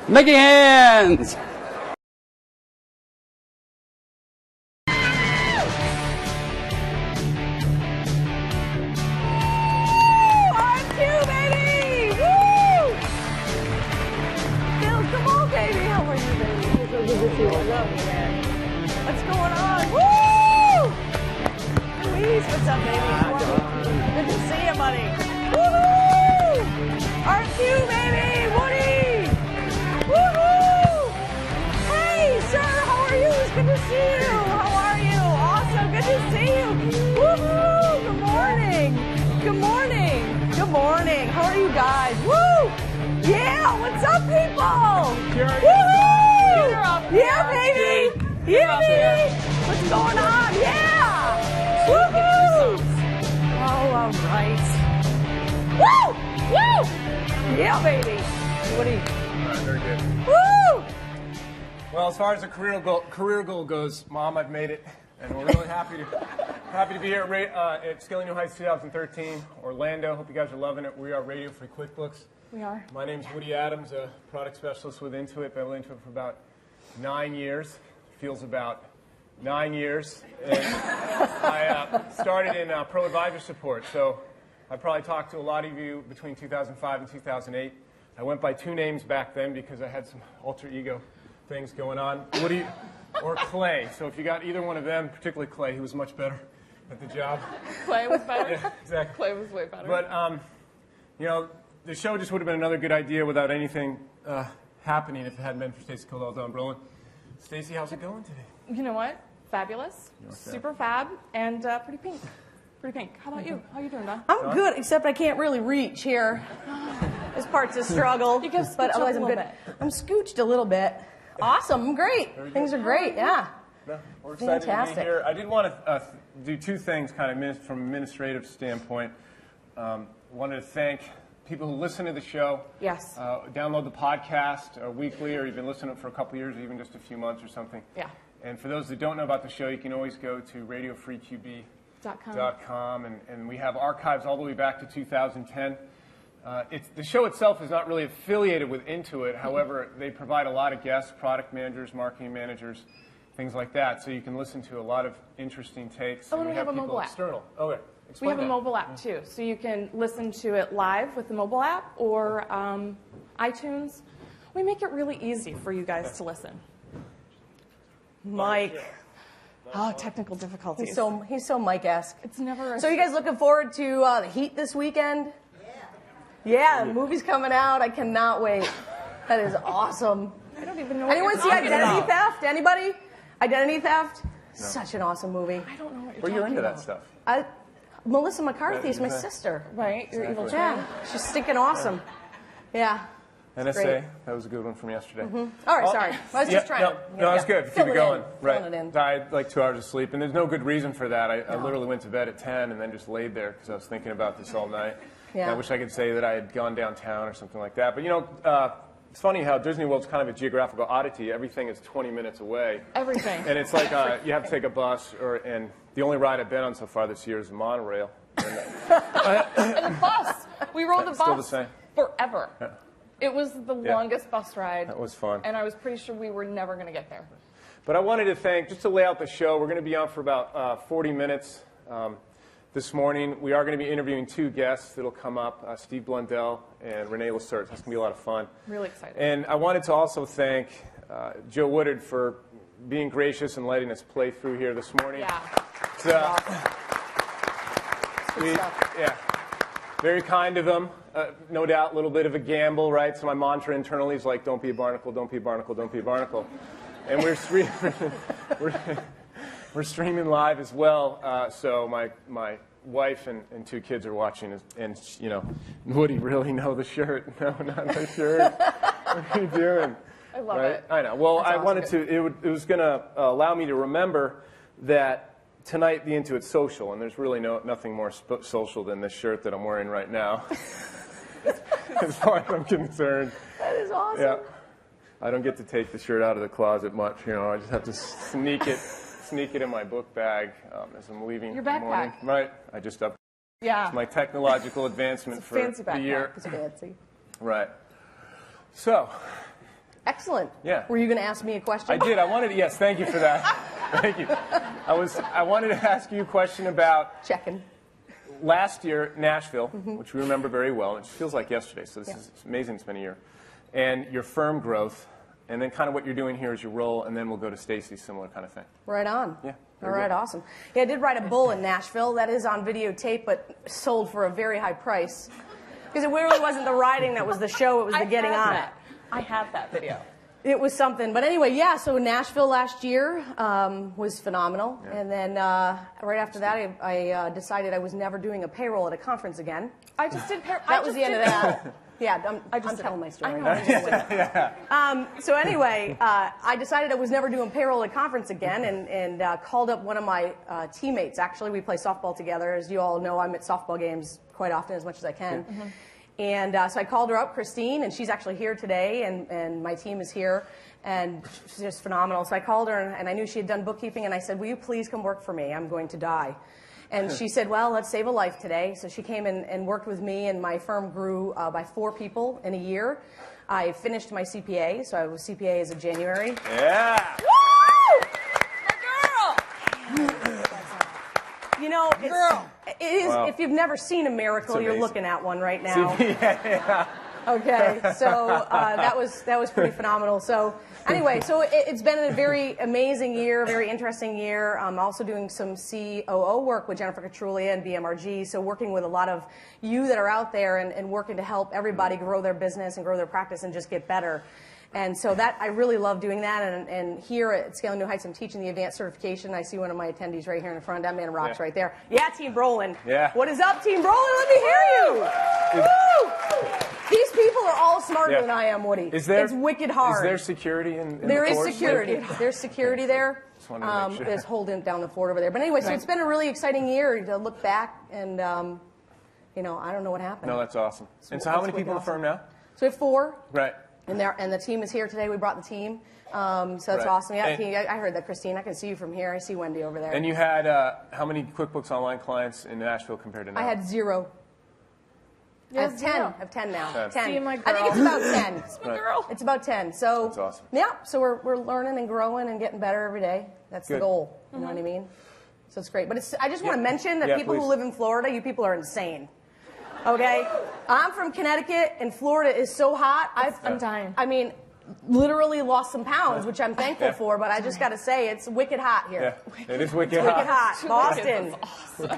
Mickey hands! What's going on? Woo! Louise, what's up, baby? Good to see you, buddy. Woohoo! RQ, baby! Woody! Woohoo! Hey, sir, how are you? It's good to see you. How are you? Awesome, good to see you. Woohoo! Good morning. Good morning. Good morning. How are you guys? Woo! Yeah, what's up, people? Woohoo! Yeah, baby! Yeah, baby! What's going on? Yeah! Woohoo! Oh, all right. Woo! Woo! Yeah, baby! Woody. All right, very good. Woo! Well, as far as the career goal goes, Mom, I've made it, and we're really happy to be here at Scaling New Heights 2013, Orlando. Hope you guys are loving it. We are Radio Free QuickBooks. We are. My name's Woody Adams, a product specialist with Intuit. Been with Intuit for about 9 years. Feels about 9 years. And I started in pro advisor support, so I probably talked to a lot of you between 2005 and 2008. I went by 2 names back then because I had some alter ego things going on. Woody or Clay. So if you got either one of them, particularly Clay, he was much better at the job. Clay was better? Yeah, exactly. Clay was way better. But, you know, the show just would have been another good idea without anything happening if it hadn't been for Stacy Brolin. Stacy, how's it going today? You know what? Fabulous. Super fab. And pretty pink. Pretty pink. How about you? How you doing, Don? I'm good, except I can't really reach here. This part's a struggle. You can but scooch otherwise up a I'm little good. bit. I'm scooched a little bit. Awesome. I'm great. Things are great. Yeah. No, we're excited Fantastic. to be here. I did want to do 2 things kind of from an administrative standpoint. Wanted to thank people who listen to the show. Yes. Download the podcast weekly, or you've been listening for a couple years, or even just a few months or something. Yeah. And for those that don't know about the show, you can always go to RadioFreeQB.com, and we have archives all the way back to 2010. The show itself is not really affiliated with Intuit. However, they provide a lot of guests, product managers, marketing managers, things like that. So you can listen to a lot of interesting takes. Oh, and we have a people mobile app. External. Okay. We have Explain a that. mobile app, too. So you can listen to it live with the mobile app or iTunes. We make it really easy for you guys to listen. Mike. Oh, technical difficulties. He's so Mike-esque. It's never. So you guys looking forward to the Heat this weekend? Yeah, the movie's coming out. I cannot wait. That is awesome. I don't even know. What Anyone you're see talking Identity about. Theft? Anybody? Identity Theft? No. Such an awesome movie. I don't know what you're Well, you're talking into about. that stuff. Melissa McCarthy is my Exactly. sister. Right? Your evil twin. Yeah, she's stinking awesome. Yeah. NSA, great. that was a good one from yesterday. All right, sorry. I was just trying to. No, that's good. Fill Keep it it going. in. Right. Fill it in. I had like 2 hours of sleep, and there's no good reason for that. I literally went to bed at 10 and then just laid there because I was thinking about this all night. Yeah. And I wish I could say that I had gone downtown or something like that. But, you know, it's funny how Disney World's kind of a geographical oddity. Everything is 20 minutes away. Everything. And it's like you have to take a bus, and the only ride I've been on so far this year is the monorail. The bus. We rode the Still bus the same. forever. Yeah. It was the longest bus ride. That was fun. And I was pretty sure we were never going to get there. But I wanted to thank, just to lay out the show, we're going to be on for about 40 minutes this morning. We are going to be interviewing 2 guests that'll come up, Steve Blundell and Rene Lacerte. That's going to be a lot of fun. Really excited. And I wanted to also thank Joe Woodard for being gracious and letting us play through here this morning. Yeah. It's, yeah, very kind of him. No doubt, a little bit of a gamble, right? So my mantra internally is like, don't be a barnacle, don't be a barnacle, don't be a barnacle. And we're streaming live as well. So my wife and 2 kids are watching, and you know, Woody, really? No, the shirt? No, not the shirt. What are you doing? I love right? it. I know. Well, That's I awesome. wanted to. It was going to allow me to remember that tonight the Intuit social, and there's really nothing more social than this shirt that I'm wearing right now. As far as I'm concerned. That is awesome. Yeah. I don't get to take the shirt out of the closet much, you know. I just have to sneak it in my book bag as I'm leaving. Your in the morning. backpack. Right. I just up. Yeah. It's my technological advancement It's a for fancy the backpack. year. It's fancy. Right. So, Excellent. Yeah. Were you going to ask me a question? I did. I wanted to, yes, thank you for that. Thank you. I wanted to ask you a question about Checking. last year, Nashville, which we remember very well. It feels like yesterday, so this is amazing. It's been a year. And your firm growth, and then kind of what you're doing here is your role, and then we'll go to Stacy, similar kind of thing. Right on. Yeah. All right, awesome. Yeah, I did write a bull in Nashville. That is on videotape, but sold for a very high price. Because it really wasn't the riding that was the show, it was the getting on it. I have that video. It was something. But anyway, yeah, so Nashville last year was phenomenal. Yeah. And then right after that, I decided I was never doing a payroll at a conference again. I just did payroll. That was the end of that. Yeah, I'm telling my story. So anyway, I decided I was never doing payroll at a conference again and called up one of my teammates. Actually, we play softball together. As you all know, I'm at softball games quite often, as much as I can. Mm-hmm. And so I called her up, Christine, and she's actually here today, and my team is here, and she's just phenomenal. So I called her, and I knew she had done bookkeeping, and I said, will you please come work for me? I'm going to die. And she said, well, let's save a life today. So she came in and worked with me, and my firm grew by 4 people in a year. I finished my CPA, so I was CPA as of January. Yeah. Woo! My girl! You know, it is. Wow. If you've never seen a miracle, you're looking at one right now. Yeah. Okay, so that was pretty phenomenal. So anyway, so it's been a very amazing year, very interesting year. I'm also doing some COO work with Jennifer Catrulia and BMRG, so working with a lot of you that are out there and working to help everybody grow their business and grow their practice and just get better. And so that I really love doing that. And here at Scaling New Heights, I'm teaching the advanced certification. I see one of my attendees right here in the front. That man rocks right there. Yeah, Team Brolin. Yeah. What is up, Team Brolin? Let me hear you. Woo! These people are all smarter than I am, Woody. Is there, it's wicked hard. Is there security in there the is course? security. There's security there. Just wanted to make sure. There's holding down the fort over there. But anyway, so it's been a really exciting year to look back and, you know, I don't know what happened. No, that's awesome. And so how many people in the firm now? So we have 4. Right. And the team is here today. We brought the team. So that's awesome. Yeah, I heard that, Christine. I can see you from here. I see Wendy over there. And you had how many QuickBooks Online clients in Nashville compared to now? I had 0. Yeah, I have 10. I have 10 now. 10. See my girl. I think it's about 10. It's my girl. It's about 10. So that's awesome. Yeah. So we're learning and growing and getting better every day. That's the goal. You know what I mean? So it's great. But I just want to mention that people who live in Florida, you people are insane. Okay? I'm from Connecticut, and Florida is so hot. I'm dying. I mean, literally lost some pounds, which I'm thankful for, but I just got to say, it's wicked hot here. Yeah, it is wicked It's wicked hot. Boston. Awesome.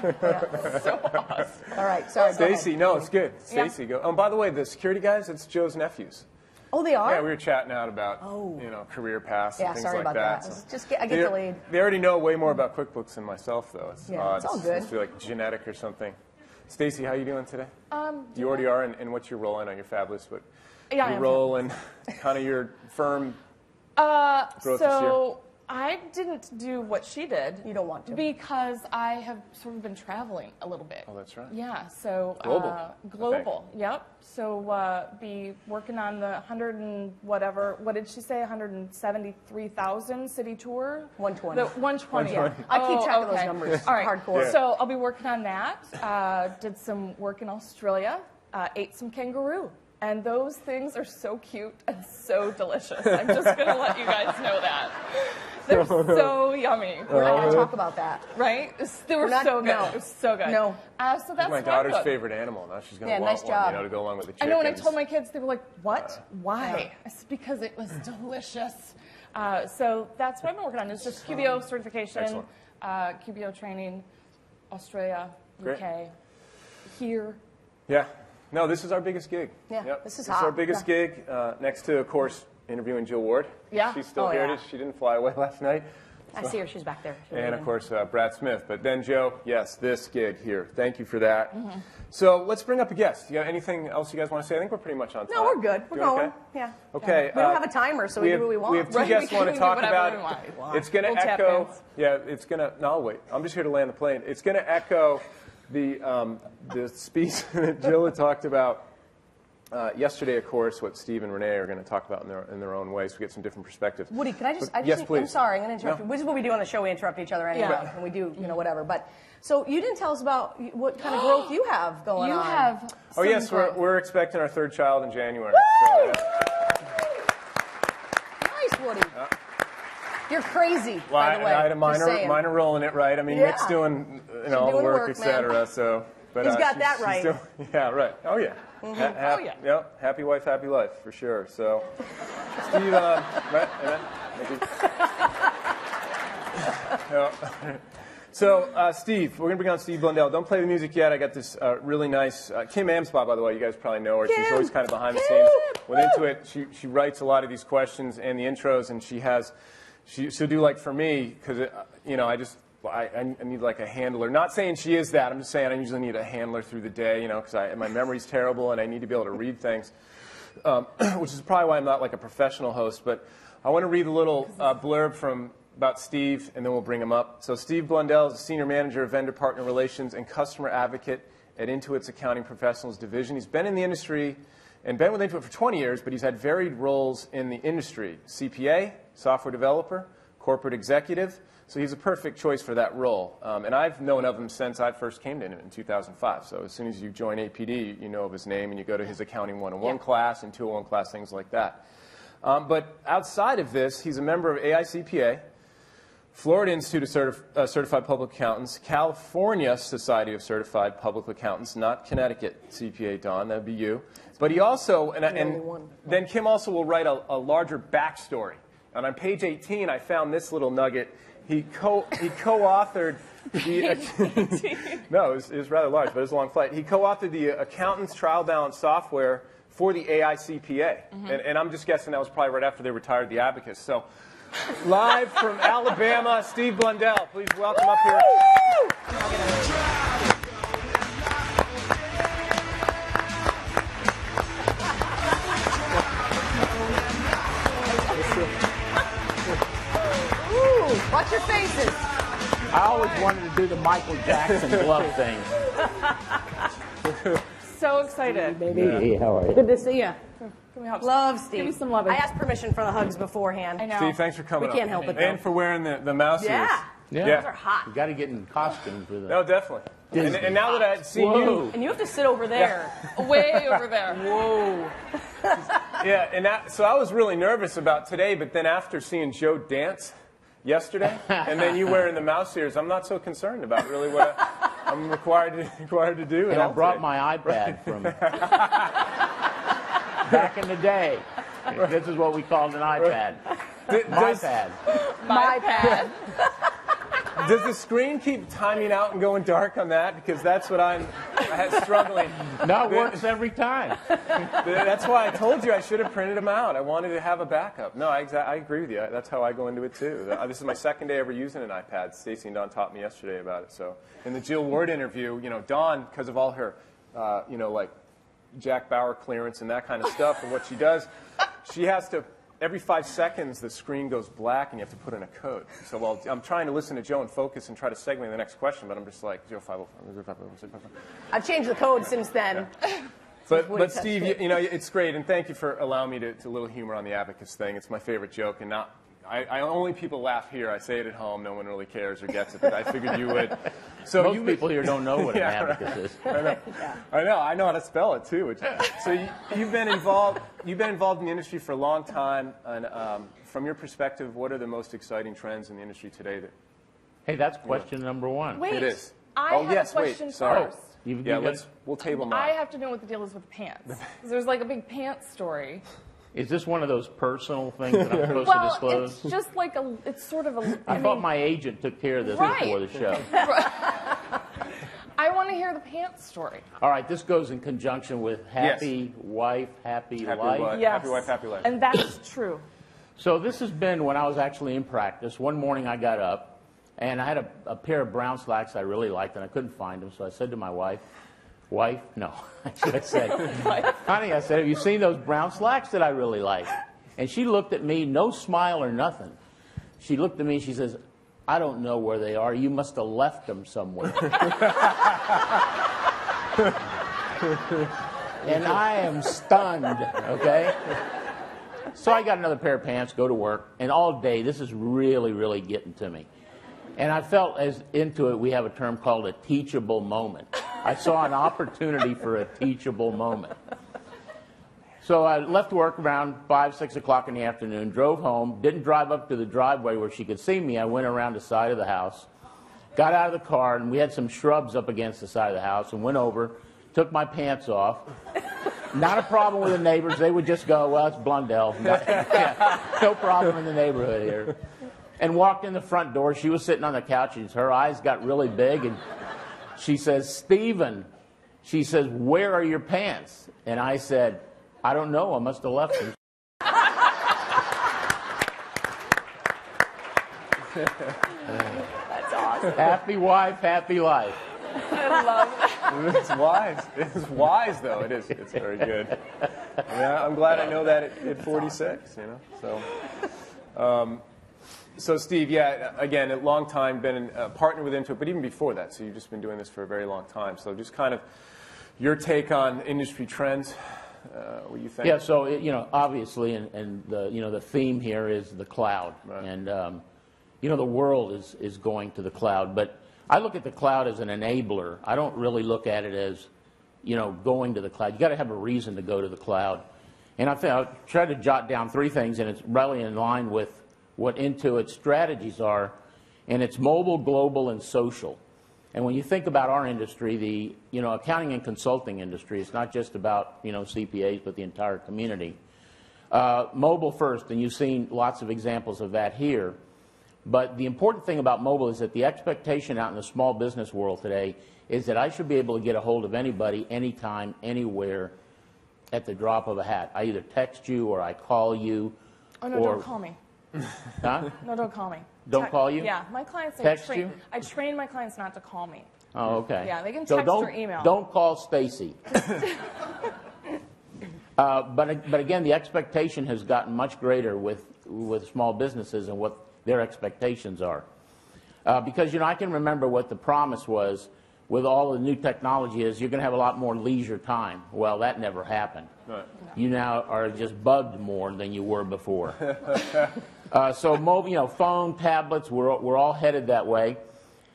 So awesome. All right, sorry. Stacy, no, it's good. Stacy, go. Oh, by the way, the security guys, it's Joe's nephews. Oh, they are? Yeah, we were chatting out about career paths and things sorry like about that. that. Just I get delayed. They already know way more about QuickBooks than myself, though. It's odd. It's all good. It's like genetic or something. Stacy, how are you doing today? You already are, and what's your role? I know you're fabulous, but your role and kind of your firm growth this year. I didn't do what she did. You don't want to. Because I have sort of been traveling a little bit. Oh, that's right. Yeah, so Global. Yep. So be working on the 100 and whatever. What did she say? 173,000 city tour. 120. The 120. Yeah. I keep track of those numbers. All right. Hardcore. So I'll be working on that. Did some work in Australia. Ate some kangaroo. And those things are so cute and so delicious. I'm just going to let you guys know that. They're so yummy. We're not going to talk about that. Right? They were so good. No. It was so good. No. So that's my daughter's favorite animal. Now she's going to want one, to go along with the chickens. I know when I told my kids, they were like, what? Why? I said, because it was delicious. So that's what I've been working on. It's just QBO certification, QBO training, Australia, UK, here. Yeah. No, this is our biggest gig. Yeah, this is hot. This is our biggest gig, next to, of course, interviewing Jill Ward. Yeah. She's still here. She didn't fly away last night. I see her. She's back there. And, of course, Brad Smith. But then, Joe, yes, this gig here. Thank you for that. So let's bring up a guest. You got anything else you guys want to say? I think we're pretty much on time. No, we're good. We're going. Okay? Yeah. Okay. We don't have a timer, so we do what we want. We have 2 guests we want to talk about. It's going to echo. Yeah, it's going to. No, I'll wait. I'm just here to land the plane. It's going to echo the speech that Jill had talked about yesterday, of course, what Steve and Rene are going to talk about in their own way, so we get some different perspectives. Woody, can I just? Yes, please. I'm sorry, I'm going to interrupt you. This is what we do on the show. We interrupt each other anyway, and we do, whatever. But so you didn't tell us about what kind of growth you have going on. You have. Oh yes, we're expecting our 3rd child in January. Woo! So, You're crazy, Well, by the way. I had a just saying. minor role in it, right? I mean, Yeah. Nick's doing She's all the doing work, work, etc. So, but He's got she's- that she's right. yeah, right. Oh yeah. Oh, yeah. Yep. Happy wife, happy life for sure. So, Steve, right? Thank you. Yeah. So, Steve, we're going to bring on Steve Blundell. Don't play the music yet. I got this really nice Kim Amsbot, by the way. You guys probably know her. She's always kind of behind the scenes. With Intuit, she writes a lot of these questions and the intros, and she'll do like for me, because, I need like a handler. Not saying she is that. I'm just saying I usually need a handler through the day, because my memory's terrible and I need to be able to read things, which is probably why I'm not like a professional host. But I want to read a little blurb about Steve, and then we'll bring him up. So Steve Blundell is a Senior Manager of Vendor Partner Relations and Customer Advocate at Intuit's Accounting Professionals Division. He's been in the industry and been with Intuit for 20 years, but he's had varied roles in the industry: CPA, software developer, corporate executive. So he's a perfect choice for that role. And I've known of him since I first came to Intuit in 2005. So as soon as you join APD, you know of his name, and you go to his Accounting 101 class and 201 class, things like that. But outside of this, he's a member of AICPA, Florida Institute of Certified Public Accountants, California Society of Certified Public Accountants, not Connecticut CPA, Don, that would be you. But he also, and then Kim also will write a larger backstory. And on page 18, I found this little nugget. He co-authored the, no, it was rather large, but it was a long flight. He co-authored the Accountants Trial Balance software for the AICPA. And I'm just guessing that was probably right after they retired the abacus. So, live from Alabama, Steve Blundell. Please welcome up here. Watch your faces. I always wanted to do the Michael Jackson glove thing. So excited. Hey, how are you? Good to see you. Give me hugs. Love Steve. Give me some loving. I asked permission for the hugs beforehand. I know. Steve, thanks for coming We can't up. help it, though. And for wearing the mouse ears. Yeah. Yeah. Those are hot. You got to get in costume for that. No, definitely. And now that I've seen you, And you have to sit over there. Way over there. Whoa. yeah, and so I was really nervous about today, but then after seeing Joe dance yesterday, and then you wearing the mouse ears, I'm not so concerned about really what I'm required to do. And I brought my iPad from back in the day. This is what we called an iPad. My pad. Does the screen keep timing out and going dark on that? Because that's what I'm struggling. No, it works every time. That's why I told you I should have printed them out. I wanted to have a backup. No, I agree with you. That's how I go into it too. This is my second day ever using an iPad. Stacy and Dawn taught me yesterday about it. So in the Jill Ward interview, Dawn, because of all her, like Jack Bauer clearance and that kind of stuff and what she does, she has to. Every 5 seconds, the screen goes black, and you have to put in a code. So while I'm trying to listen to Joe and focus and try to segue the next question, but I'm just like 0505. I've changed the code since then. Yeah. But Steve, it's great, and thank you for allowing me to a little humor on the abacus thing. It's my favorite joke, and not. I only people laugh here. I say it at home. No one really cares or gets it, but I figured you would. So Most people here don't know what an abacus is. I know how to spell it too. So you've been involved in the industry for a long time, and from your perspective, what are the most exciting trends in the industry today? Hey, that's question number one. Wait. It is. I have a question sorry. first. We'll table mine. I have to know what the deal is with pants. 'Cause there's like a big pants story. Is this one of those personal things that I'm supposed to disclose? It's just like it's sort of a. I thought my agent took care of this before the show. I want to hear the pants story. All right, this goes in conjunction with happy wife, happy life. Yes. Happy wife, happy life. And that's true. So this has been when I was actually in practice. One morning I got up, and I had a pair of brown slacks I really liked, and I couldn't find them. So I said to my wife, no, I should have said, honey, I said, have you seen those brown slacks that I really like? And she looked at me, no smile or nothing. She looked at me and she says, I don't know where they are. You must have left them somewhere. And I am stunned, okay? So I got another pair of pants, go to work, and all day, this is really, really getting to me. And I felt, as into it, we have a term called a teachable moment. I saw an opportunity for a teachable moment. So I left work around 5, 6 o'clock in the afternoon, drove home, didn't drive up to the driveway where she could see me. I went around the side of the house, got out of the car, and we had some shrubs up against the side of the house, and went over, took my pants off. Not a problem with the neighbors. They would just go, well, it's Blundell. No problem in the neighborhood here. And walked in the front door. She was sitting on the couch, and her eyes got really big, and she says, Stephen, she says, where are your pants? And I said, I don't know. I must have left them. That's awesome. Happy wife, happy life. I love that. It's wise. It's wise, though. It is. It's very good. Yeah, I'm glad I know that at 46. You know, so Steve, yeah, again, a long time, been a partner with Intuit, but even before that, so you've just been doing this for a very long time. So just kind of your take on industry trends. What you think? Yeah. So obviously, and the theme here is the cloud, right. And the world is going to the cloud, but I look at the cloud as an enabler. I don't really look at it as, going to the cloud. You got to have a reason to go to the cloud. And I tried to jot down 3 things, and it's really in line with what Intuit's strategies are, and it's mobile, global, and social. And when you think about our industry, the accounting and consulting industry, it's not just about CPAs, but the entire community. Mobile first, and you've seen lots of examples of that here. But the important thing about mobile is that the expectation out in the small business world today is that I should be able to get a hold of anybody, anytime, anywhere, at the drop of a hat. I either text you or I call you. Oh, no, don't call me. Huh? No, don't call me. Don't call you? Yeah, my clients, Text you? I train my clients not to call me. Oh, okay. Yeah, they can So text or email. Don't call Stacy. But again, the expectation has gotten much greater with small businesses and what their expectations are. Because, I can remember what the promise was with all the new technology is you're going to have a lot more leisure time. Well, that never happened. Right. You now are just bugged more than you were before. So mobile, phone, tablets, we're all headed that way.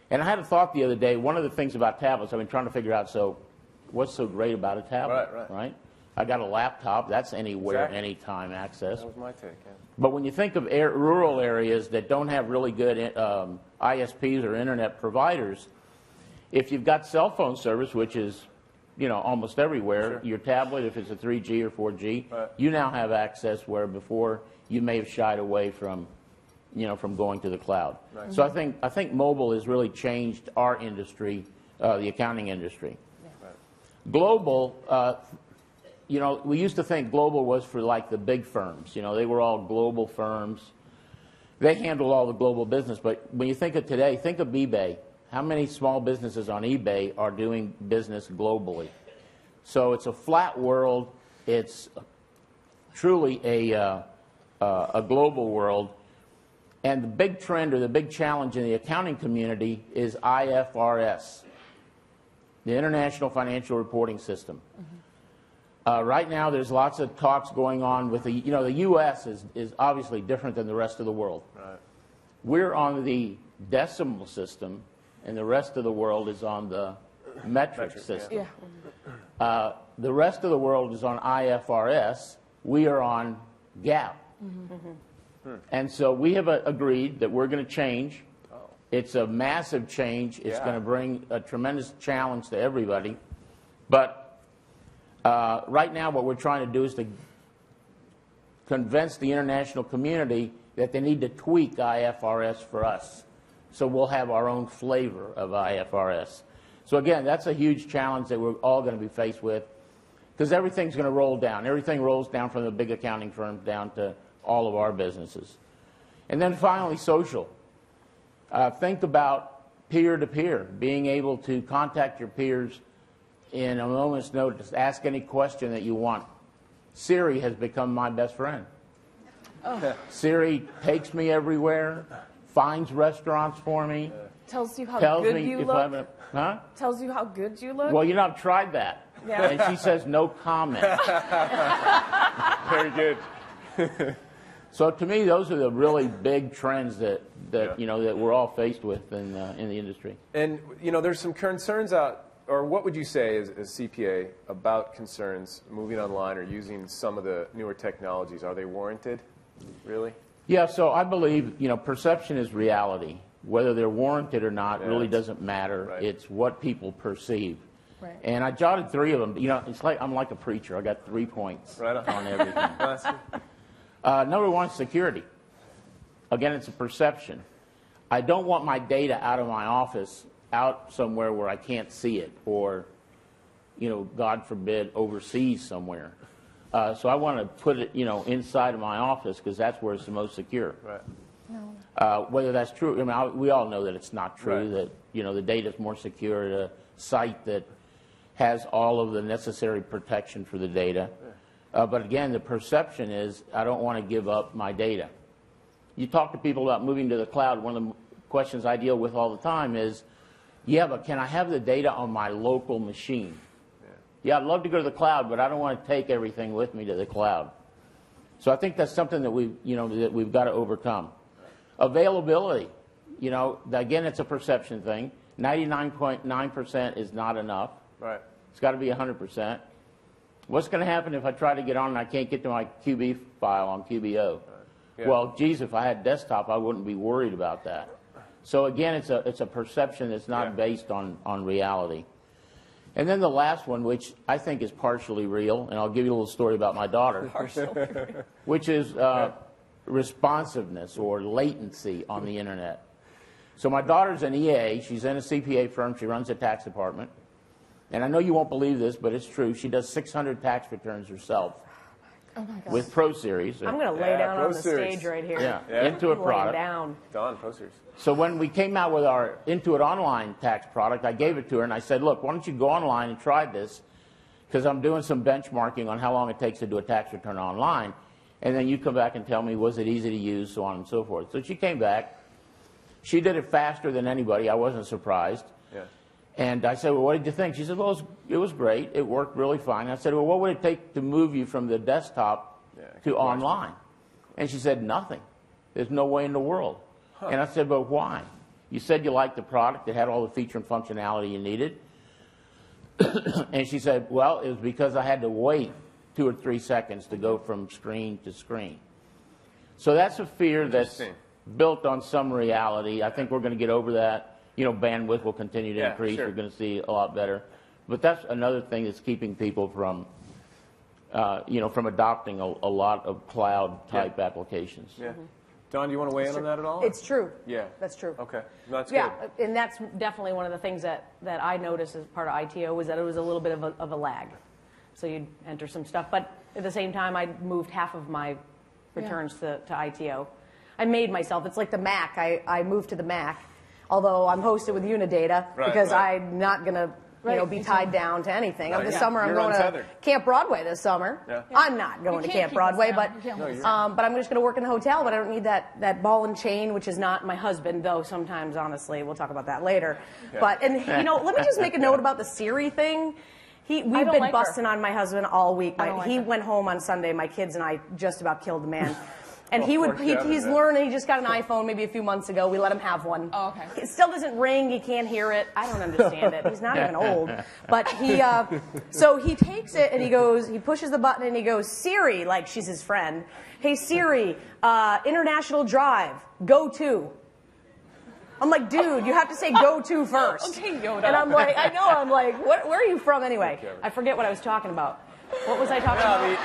And I had a thought the other day, one of the things about tablets, I've been trying to figure out, so what's so great about a tablet, right? I got a laptop, that's anywhere, anytime access. That was my take, yeah. But when you think of rural areas that don't have really good ISPs or internet providers, if you've got cell phone service, which is almost everywhere, sure. Your tablet, if it's a 3G or 4G, right. You now have access where before you may have shied away from going to the cloud. Right. So I think mobile has really changed our industry, the accounting industry. Yeah. Right. Global, we used to think global was for like the big firms. They were all global firms. They handled all the global business. But when you think of today, think of eBay. How many small businesses on eBay are doing business globally? So it's a flat world. It's truly a global world. And the big trend or the big challenge in the accounting community is IFRS, the International Financial Reporting System. Mm-hmm. Right now, there's lots of talks going on with the U.S. is obviously different than the rest of the world. Right. We're on the decimal system, and the rest of the world is on the metric system. Yeah. The rest of the world is on IFRS. We are on GAAP. Mm-hmm. Mm-hmm. And so we have agreed that we're going to change. Oh. It's a massive change. It's going to bring a tremendous challenge to everybody. But right now what we're trying to do is to convince the international community that they need to tweak IFRS for us. So we'll have our own flavor of IFRS. So again, that's a huge challenge that we're all going to be faced with because everything's going to roll down. Everything rolls down from the big accounting firms down to all of our businesses. And then finally, social. Think about peer-to-peer, being able to contact your peers in a moment's notice, ask any question that you want. Siri has become my best friend. Oh. Siri takes me everywhere, finds restaurants for me. Tells you how good you look. Huh? Tells you how good you look. Well, I've tried that. Yeah. And she says no comment. Very good. So to me, those are the really big trends that we're all faced with in the industry. And there's some concerns out or what would you say as CPA about concerns moving online or using some of the newer technologies? Are they warranted, really? Yeah, so I believe, perception is reality. Whether they're warranted or not really doesn't matter. Right. It's what people perceive. Right. And I jotted 3 of them. It's like I'm like a preacher. I got 3 points on everything. Number 1, security. Again, it's a perception. I don't want my data out of my office, out somewhere where I can't see it, or, God forbid, overseas somewhere. So I want to put it, inside of my office because that's where it's the most secure. Right. Whether that's true, we all know that it's not true. Right. That the data is more secure at a site that has all of the necessary protection for the data. But again, the perception is I don't want to give up my data. You talk to people about moving to the cloud. One of the questions I deal with all the time is, but can I have the data on my local machine? Yeah, I'd love to go to the cloud, but I don't want to take everything with me to the cloud. So I think that's something that we've got to overcome. Availability, again, it's a perception thing. 99.9% is not enough. Right. It's got to be 100%. What's going to happen if I try to get on and I can't get to my QB file on QBO? Right. Yeah. Well, geez, if I had desktop, I wouldn't be worried about that. So again, it's a perception that's not based on reality. And then the last one, which I think is partially real, and I'll give you a little story about my daughter, which is responsiveness or latency on the internet. So my daughter's an EA. She's in a CPA firm. She runs a tax department. And I know you won't believe this, but it's true. She does 600 tax returns herself. Oh my God. With Pro Series. I'm going to lay down on the stage right here. Intuit product. Down. Don, Pro Series. So when we came out with our Intuit Online tax product, I gave it to her and I said, look, why don't you go online and try this? Because I'm doing some benchmarking on how long it takes to do a tax return online. And then you come back and tell me, was it easy to use, so on and so forth. So she came back. She did it faster than anybody. I wasn't surprised. Yeah. And I said, well, what did you think? She said, well, it was great. It worked really fine. I said, well, what would it take to move you from the desktop to online? And she said, nothing. There's no way in the world. And I said, but why? You said you liked the product. It had all the feature and functionality you needed. And she said, well, it was because I had to wait 2 or 3 seconds to go from screen to screen. So that's a fear that's built on some reality. I think we're going to get over that. Bandwidth will continue to increase. Sure. We're going to see a lot better. But that's another thing that's keeping people from, from adopting a lot of cloud-type applications. Yeah. Don, do you want to weigh in on that at all? It's true. Yeah. That's true. Okay. That's good. Yeah, and that's definitely one of the things that I noticed as part of ITO was that it was a little bit of a lag. So you'd enter some stuff. But at the same time, I moved half of my returns to ITO. I made myself. It's like the Mac. I moved to the Mac. Although I'm hosted with Unidata because I'm not going to be tied down to anything. This summer I'm going to Camp Broadway this summer. Yeah. I'm not going to Camp Broadway, but I'm just going to work in the hotel, but I don't need that ball and chain, which is not my husband, though sometimes, honestly, we'll talk about that later. Yeah. But, let me just make a note about the Siri thing. We've been busting on my husband all week. He went home on Sunday, my kids and I just about killed the man. And he's learning. He just got an iPhone maybe a few months ago. We let him have one. Oh, okay. It still doesn't ring. He can't hear it. I don't understand it. He's not even old. But so he takes it and he pushes the button and he goes, Siri, like she's his friend. Hey, Siri, International Drive, go to. I'm like, dude, you have to say go to first. Okay, Yoda. And I'm like, where are you from anyway? I forget what I was talking about. What was I talking about?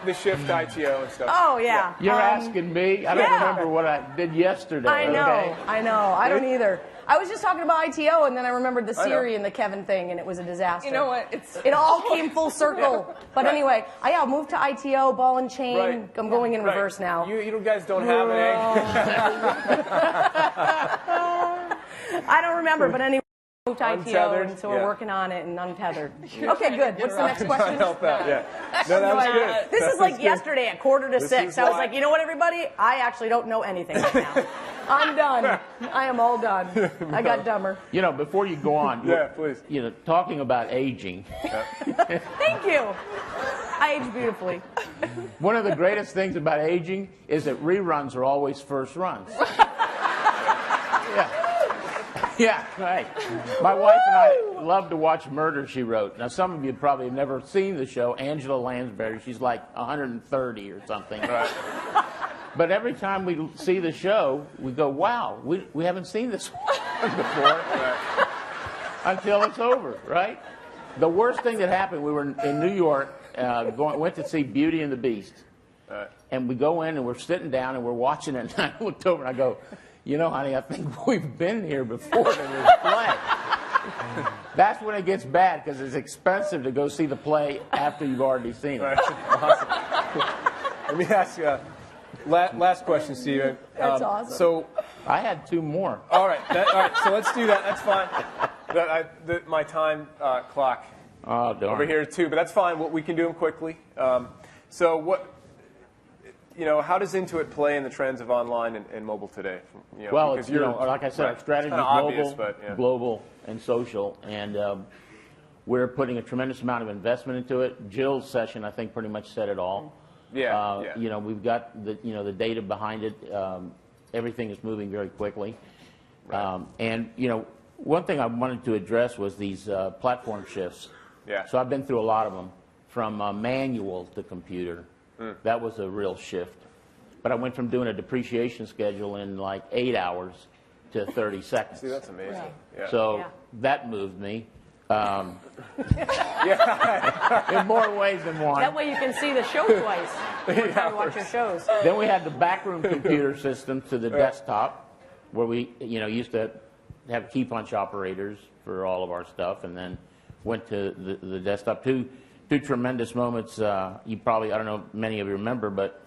The shift ITO and stuff. Oh, yeah. You're asking me? I don't remember what I did yesterday. I know. I don't either. I was just talking about ITO, and then I remembered the Siri and the Kevin thing, and it was a disaster. You know what? It all came full circle. But anyway, I moved to ITO, ball and chain. Right. I'm going in reverse now. You guys don't have an egg. I don't remember, but anyway. Moved to ITO, and so we're working on it and untethered. Okay, good. What's the next question? No, that was good. This is like yesterday at 5:45. I was like, you know what, everybody? I actually don't know anything right now. I'm done. I am all done. I got dumber. Before you go on, please. Talking about aging. Thank you. I age beautifully. One of the greatest things about aging is that reruns are always first runs. Yeah, right. My wife and I love to watch Murder, She Wrote. Now, some of you probably have never seen the show. Angela Lansbury, she's like 130 or something. Right. But every time we see the show, we go, wow, we haven't seen this one before. Right. Until it's over, right? The worst thing that happened, we were in New York, went to see Beauty and the Beast. Right. And we go in and we're sitting down and we're watching it. And I looked over and I go, you know, honey, I think we've been here before in this play. That's when it gets bad because it's expensive to go see the play after you've already seen it. Right. Awesome. Let me ask you, last question, Steve. That's awesome. So I had two more. All right, so let's do that. That's fine. My time clock over here too, but that's fine. We can do them quickly. So what? How does Intuit play in the trends of online and mobile today? Well, it's, like I said, our strategy is obvious, global, and social, and we're putting a tremendous amount of investment into it. Jill's session, I think, pretty much said it all. Yeah. We've got the data behind it. Everything is moving very quickly, right. And one thing I wanted to address was these platform shifts. Yeah. So I've been through a lot of them, from manual to computer. That was a real shift. But I went from doing a depreciation schedule in like 8 hours to 30 seconds. See, that's amazing. Right. Yeah. So that moved me. In more ways than one. That way you can see the show twice every time you watch your shows. Then we had the backroom computer system to the desktop, where we used to have key punch operators for all of our stuff, and then went to the desktop. Two tremendous moments. You probably, I don't know, many of you remember, but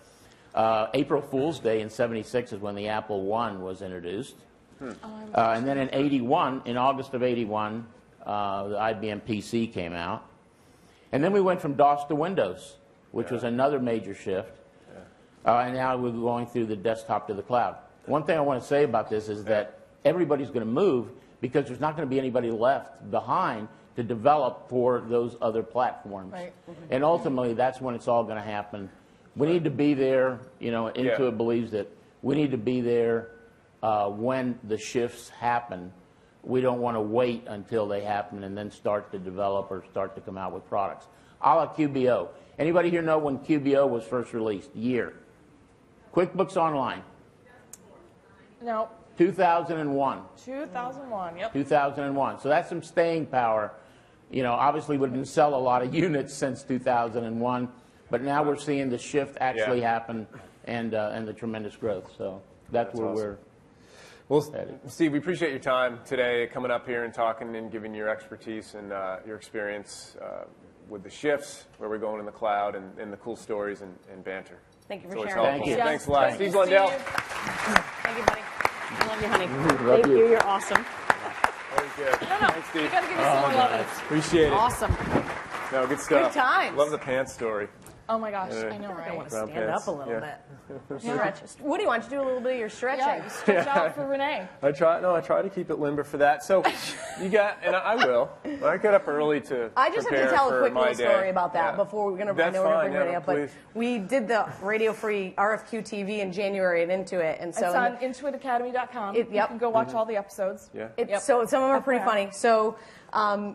April Fool's Day in '76 is when the Apple I was introduced. And then in August of '81, the IBM PC came out. And then we went from DOS to Windows, which was another major shift. And now we're going through the desktop to the cloud. One thing I want to say about this is that everybody's going to move because there's not going to be anybody left behind to develop for those other platforms. Right. And ultimately, that's when it's all going to happen. We need to be there. Intuit believes that we need to be there when the shifts happen. We don't want to wait until they happen and then start to develop or start to come out with products. A la QBO. Anybody here know when QBO was first released? Year. QuickBooks Online. No. 2001. 2001, yep. 2001. So that's some staying power. Obviously we didn't sell a lot of units since 2001, but now we're seeing the shift actually happen and the tremendous growth. So that's where awesome. we're headed. Steve, we appreciate your time today, coming up here and talking and giving your expertise and your experience with the shifts, where we're going in the cloud, and the cool stories and banter. Thank you for It's sharing. Thank you. Thanks a lot. Steve Blundell. Thank you, buddy. I love you, honey. Love Thank you. You're awesome. Very good. No. Thanks, Steve. You got to give me some more love. Appreciate it. Awesome. No, good stuff. Good times. Love the pants story. Oh my gosh, I know, I want right? to stand up a little bit. Yeah. Stretch. Woody, why don't you do a little bit of your stretching? Yeah, you stretch out for Rene. I try to keep it limber for that. So you got, and I will. I get up early to I just have to tell a quick little story about that before we're going to bring Renee up. But we did the Radio Free RFQ TV in January and Intuit, and so It's on intuitacademy.com. Yep. You can go watch all the episodes. Yeah. So some of them are pretty funny. So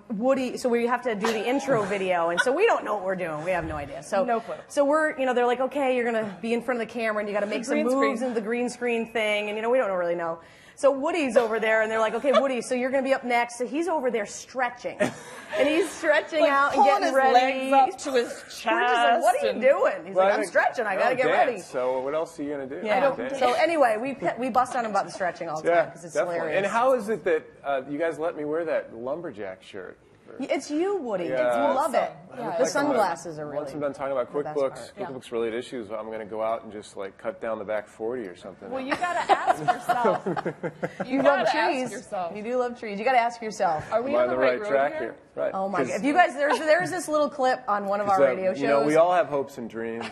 Woody, so we have to do the intro video, and so we don't know what we're doing. We have no idea. So no clue. So we're, they're like, okay, you're gonna be in front of the camera, and you got to make some moves in the green screen thing, and we don't really know. So Woody's over there, and they're like, okay, Woody, so you're going to be up next. So he's over there stretching. And he's stretching out and getting ready. Legs up to his chest. We're just like, what are you doing? He's like, I'm stretching. I got to get ready. So what else are you going to do? Yeah. So anyway, we bust on him about the stretching all the time because it's hilarious. And how is it that you guys let me wear that lumberjack shirt? It's you, Woody. Yeah. You love it. Yeah. The sunglasses are really. Once I'm done talking about QuickBooks, Yeah. QuickBooks related issues, I'm going to go out and just cut down the back 40 or something. Well, you got to ask yourself. You love trees. You do love trees. You got to ask yourself. Are we Am I on the right track road here? Right. Oh my God! If you guys, there's this little clip on one of our radio shows. We all have hopes and dreams.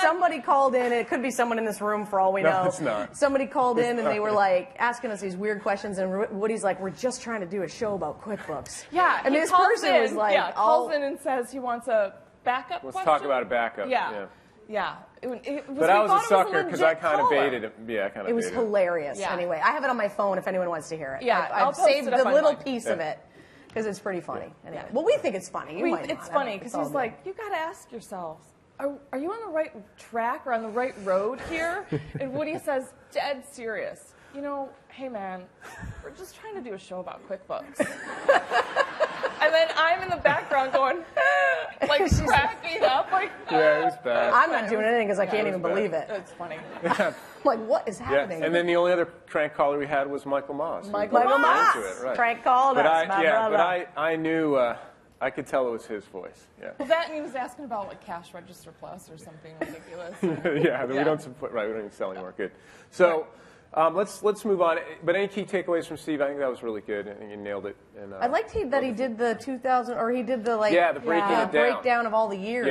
Somebody called in. It could be someone in this room for all we know. No, it's not. Somebody called in and they were like asking us these weird questions, and Woody's like, "We're just trying to do a show about QuickBooks." Yeah, and this person was like, calls in and says he wants a backup. Let's question? talk about a backup. Yeah. Yeah. But I was a sucker because I kind of baited it. Yeah, I kind of It was baited it. hilarious. Yeah. Anyway, I have it on my phone if anyone wants to hear it. Yeah, I'll I've post saved it up the on little mine. piece of it because it's pretty funny. Anyway, well, we think it's funny. You might not. It's funny because he's like, you got to ask yourselves, are you on the right track or on the right road here? And Woody says, dead serious. You know, hey man, we're just trying to do a show about QuickBooks. And then I'm in the background going, like cracking up, like. Yeah, it was bad. I'm not doing anything because I can't even believe it. It's funny. I'm like, what is happening? And then the only other crank caller we had was Michael Moss. Michael Into Moss. it, right. Crank called But us, my brother. I knew, I could tell it was his voice. Yeah. Well, that and he was asking about like Cash Register Plus or something ridiculous. Yeah, we don't support. Right, we don't even sell anymore. Good. So. Let's move on. But any key takeaways from Steve? I think that was really good. I think you nailed it. And, I liked that he did the 2000, or he did the the breakdown of all the years.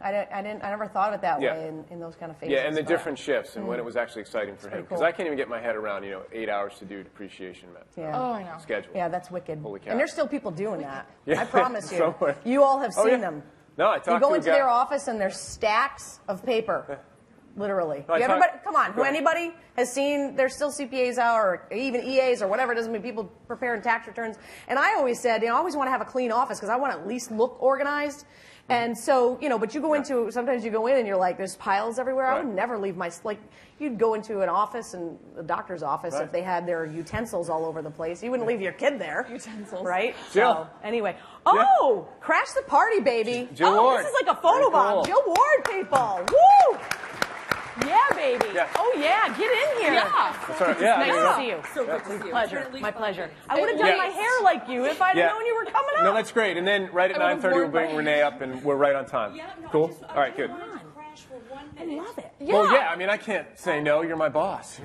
Yeah. I never thought of it that way in those kind of phases. Yeah, and the different shifts and when it was actually exciting for him. Because cool. I can't even get my head around 8 hours to do depreciation Oh, I know. schedule. Yeah, that's wicked. Holy cow. And there's still people doing that. Yeah. I promise you. Somewhere. You all have seen yeah. them. No, I talked You go to a into guy. their office and there's stacks of paper. Literally. No, Everybody, come on. Go ahead. Anybody has seen, there's still CPAs out or even EAs or whatever. It doesn't mean people preparing tax returns. And I always said, I always want to have a clean office because I want to at least look organized. And so, but you go into, sometimes you go in and you're like, there's piles everywhere. I would never leave you'd go into an office and a doctor's office if they had their utensils all over the place. You wouldn't leave your kid there. Utensils. Right? Jill. So, anyway. Oh, crash the party, baby. Jill Ward. This is like a photo bomb. Cool. Jill Ward, people. Woo! Yeah, baby. Yeah. Oh, yeah. Get in here. Yeah. That's all right. Yeah, Nice there you go. to see you. So good to see you. Pleasure. My pleasure. I would have done Yeah. my hair like you if I'd known you were coming up. No, that's great. And then right at I would've 9:30 we'll worn bring my- Renee up and we're right on time. Cool? All right, good. I love it. Well, yeah, I mean, I can't say no. You're my boss.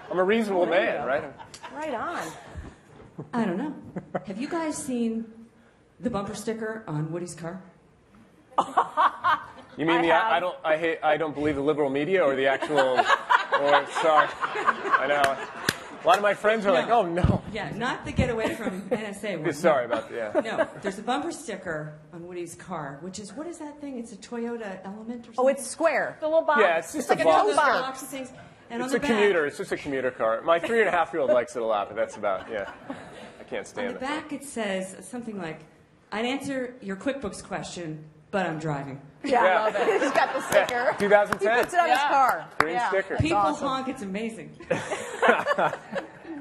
I'm a reasonable man, right? Right on. I don't know. Have you guys seen the bumper sticker on Woody's car? You mean I don't believe the liberal media or the actual? Or sorry, I know. A lot of my friends are like, oh no. Yeah, not the getaway from NSA one. Sorry about that. Yeah. No, there's a bumper sticker on Woody's car, which is, what is that thing? It's a Toyota Element or something? Oh, it's square. The little box. Yeah, it's just like a a box. tote box of things. And It's on a the commuter. back, It's just a commuter car. My 3.5-year-old likes it a lot, but that's about I can't on stand the it. back it says something like, I'd answer your QuickBooks question, but I'm driving. Yeah, I love it. He's got the sticker. 2010. He puts it on his car. Green sticker. People awesome. honk, it's amazing.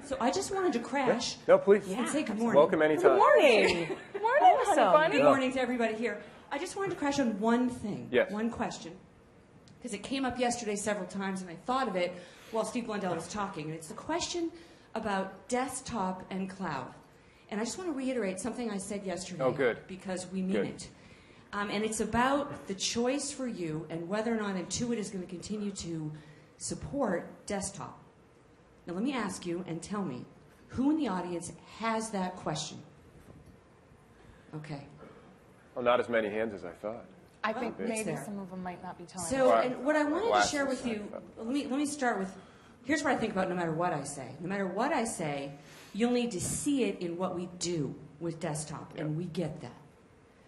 So I just wanted to crash No, please. and say good morning. Welcome anytime. Good morning. Good morning, honey bunny. Good morning to everybody here. I just wanted to crash on one thing, Yes. one question, because it came up yesterday several times, and I thought of it while Steve Blundell was talking, and it's the question about desktop and cloud. And I just want to reiterate something I said yesterday. Oh, good. Because we mean Good. it. And it's about the choice for you and whether or not Intuit is going to continue to support desktop. Now, let me ask you and tell me, who in the audience has that question? Okay. Well, not as many hands as I thought. I think Well, it's maybe there. some of them might not be telling So, us. and what I wanted to share Glasses, with you, let me start with, here's what I think about no matter what I say. No matter what I say, you'll need to see it in what we do with desktop, and we get that.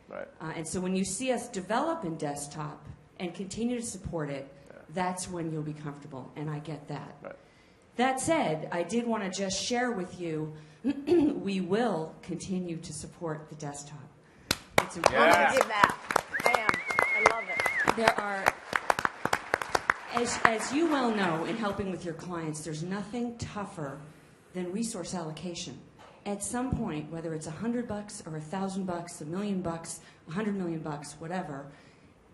Right. And so when you see us develop in desktop and continue to support it, that's when you'll be comfortable, and I get that. Right. That said, I did want to just share with you, we will continue to support the desktop. It's important. I'm Yeah. going to give that. I am. I love it. There are, as you well know, in helping with your clients, there's nothing tougher than resource allocation. At some point, whether it's $100 or $1,000, $1 million, $100 million, whatever,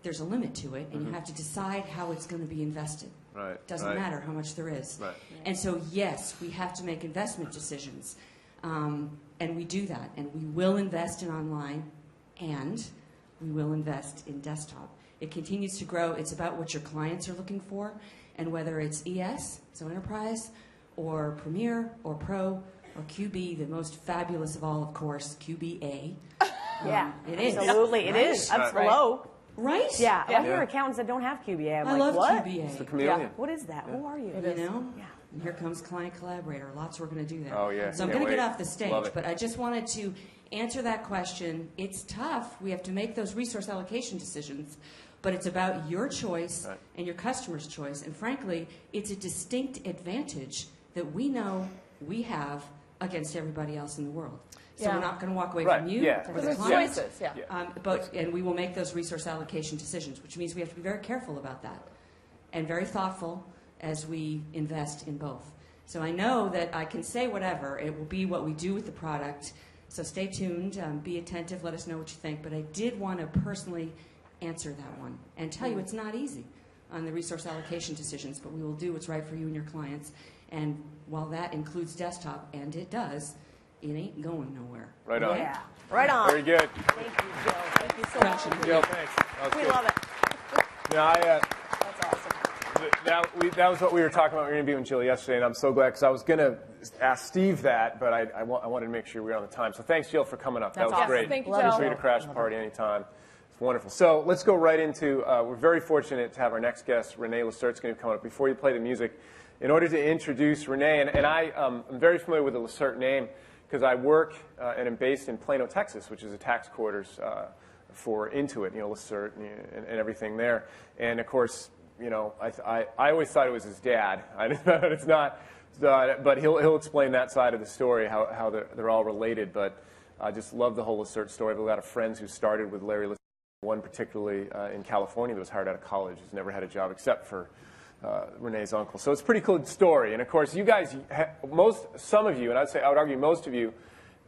there's a limit to it, and you have to decide how it's going to be invested. Right. Doesn't right. matter how much there is. Right. And so, yes, we have to make investment decisions, and we do that. And we will invest in online, and we will invest in desktop. It continues to grow. It's about what your clients are looking for, and whether it's ES, so enterprise, or Premier, or Pro, or QB, the most fabulous of all, of course, QBA. Yeah. It is. Absolutely. It is. That's Right. low. Right? Yeah. I hear Yeah. accountants that don't have QBA. I'm I like, love what? QBA. It's the chameleon. Yeah. What is that? Who are you? You know? Yeah. And here comes Client Collaborator. Lots we're going to do there. Oh, yeah. So I'm Can't going to get wait. off the stage, Love it. but I just wanted to answer that question. It's tough. We have to make those resource allocation decisions, but it's about your choice and your customer's choice. And frankly, it's a distinct advantage that we know we have against everybody else in the world. So we're not going to walk away from you or the client. Choices, And we will make those resource allocation decisions, which means we have to be very careful about that and very thoughtful as we invest in both. So I know that I can say whatever. It will be what we do with the product. So stay tuned, be attentive, let us know what you think. But I did want to personally answer that one and tell you it's not easy on the resource allocation decisions, but we will do what's right for you and your clients. And while that includes desktop, and it does, it ain't going nowhere. Right on. Yeah. Right on. Very good. Thank you, Jill. Thank you so much. Jill, thanks. That was We good. love it. Yeah, That's awesome. that was what we were talking about. We were interviewing Jill yesterday, and I'm so glad because I was going to ask Steve that, but I wanted to make sure we were on the time. So thanks, Jill, for coming up. That was awesome. great. Thank you, Feel Jill. free to crash the party anytime. It's wonderful. So let's go right into, we're very fortunate to have our next guest, Rene Lacerte, going to come up. Before you play the music, in order to introduce Rene, and I'm very familiar with the Lacerte name because I work and am based in Plano, Texas, which is the tax quarters for Intuit, Lacerte and everything there. And of course, I always thought it was his dad. I didn't know it's not, but he'll explain that side of the story, how they're all related. But I just love the whole Lacerte story. I have a lot of friends who started with Larry Lacerte, one particularly in California that was hired out of college, who's never had a job except for Rene's uncle. So it's a pretty cool story. And of course, you guys, some of you, and I would argue most of you,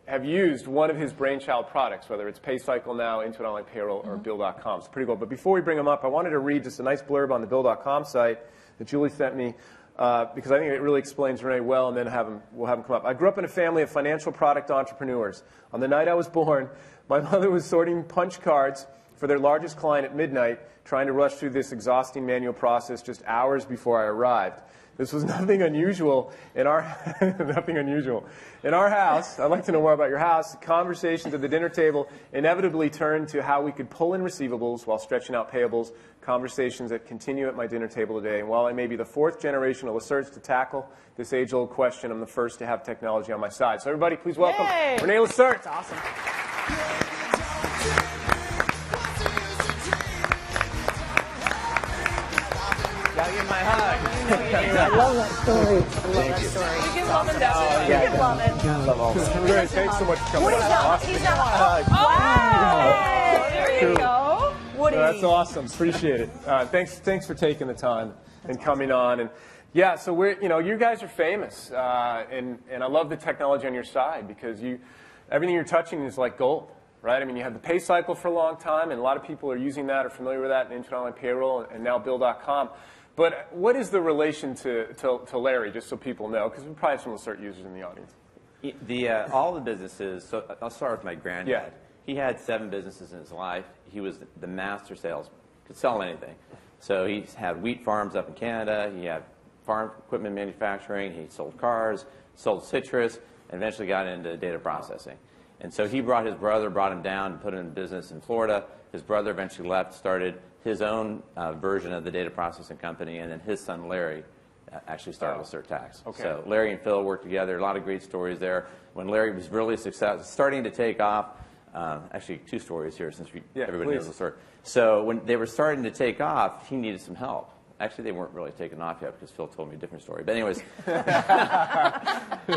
have used one of his brainchild products, whether it's PayCycle now, Intuit Online Payroll, or Bill.com. It's pretty cool. But before we bring them up, I wanted to read just a nice blurb on the Bill.com site that Julie sent me because I think it really explains Rene well, and then we'll have him come up. I grew up in a family of financial product entrepreneurs. On the night I was born, my mother was sorting punch cards for their largest client at midnight, trying to rush through this exhausting manual process just hours before I arrived. This was nothing unusual in our In our house, I'd like to know more about your house. Conversations at the dinner table inevitably turned to how we could pull in receivables while stretching out payables. Conversations that continue at my dinner table today. And while I may be the fourth generation of Lacertes to tackle this age-old question, I'm the first to have technology on my side. So everybody, please welcome Rene Lacerte. That's awesome. Gotta give my hug. I love that story. You can love it, definitely. You can love it. I love all that. Great. Thanks so much for coming. Woody's not. He's not. Wow! There you go. Woody. That's awesome. Appreciate it. Thanks for taking the time and coming on. And yeah, so you guys are famous, and I love the technology on your side because everything you're touching is like gold, right? I mean, you had the PayCycle for a long time, and a lot of people are using that, are familiar with that, in Intuit Online Payroll, and now Bill.com. But what is the relation to Larry, just so people know? Because we probably have some Lacerte users in the audience. All the businesses, so I'll start with my granddad. Yeah. He had 7 businesses in his life. He was the master salesman, could sell anything. So he had wheat farms up in Canada. He had farm equipment manufacturing. He sold cars, sold citrus, and eventually got into data processing. And so he brought his brother, brought him down and put him in business in Florida. His brother eventually left, started his own version of the data processing company, and then his son Larry actually started Lacerte Tax. Okay. So Larry and Phil worked together. A lot of great stories there. When Larry was really successful, starting to take off, actually 2 stories here since everybody knows Lacerte. So when they were starting to take off, he needed some help. Actually, they weren't really taking off yet because Phil told me a different story. But anyways,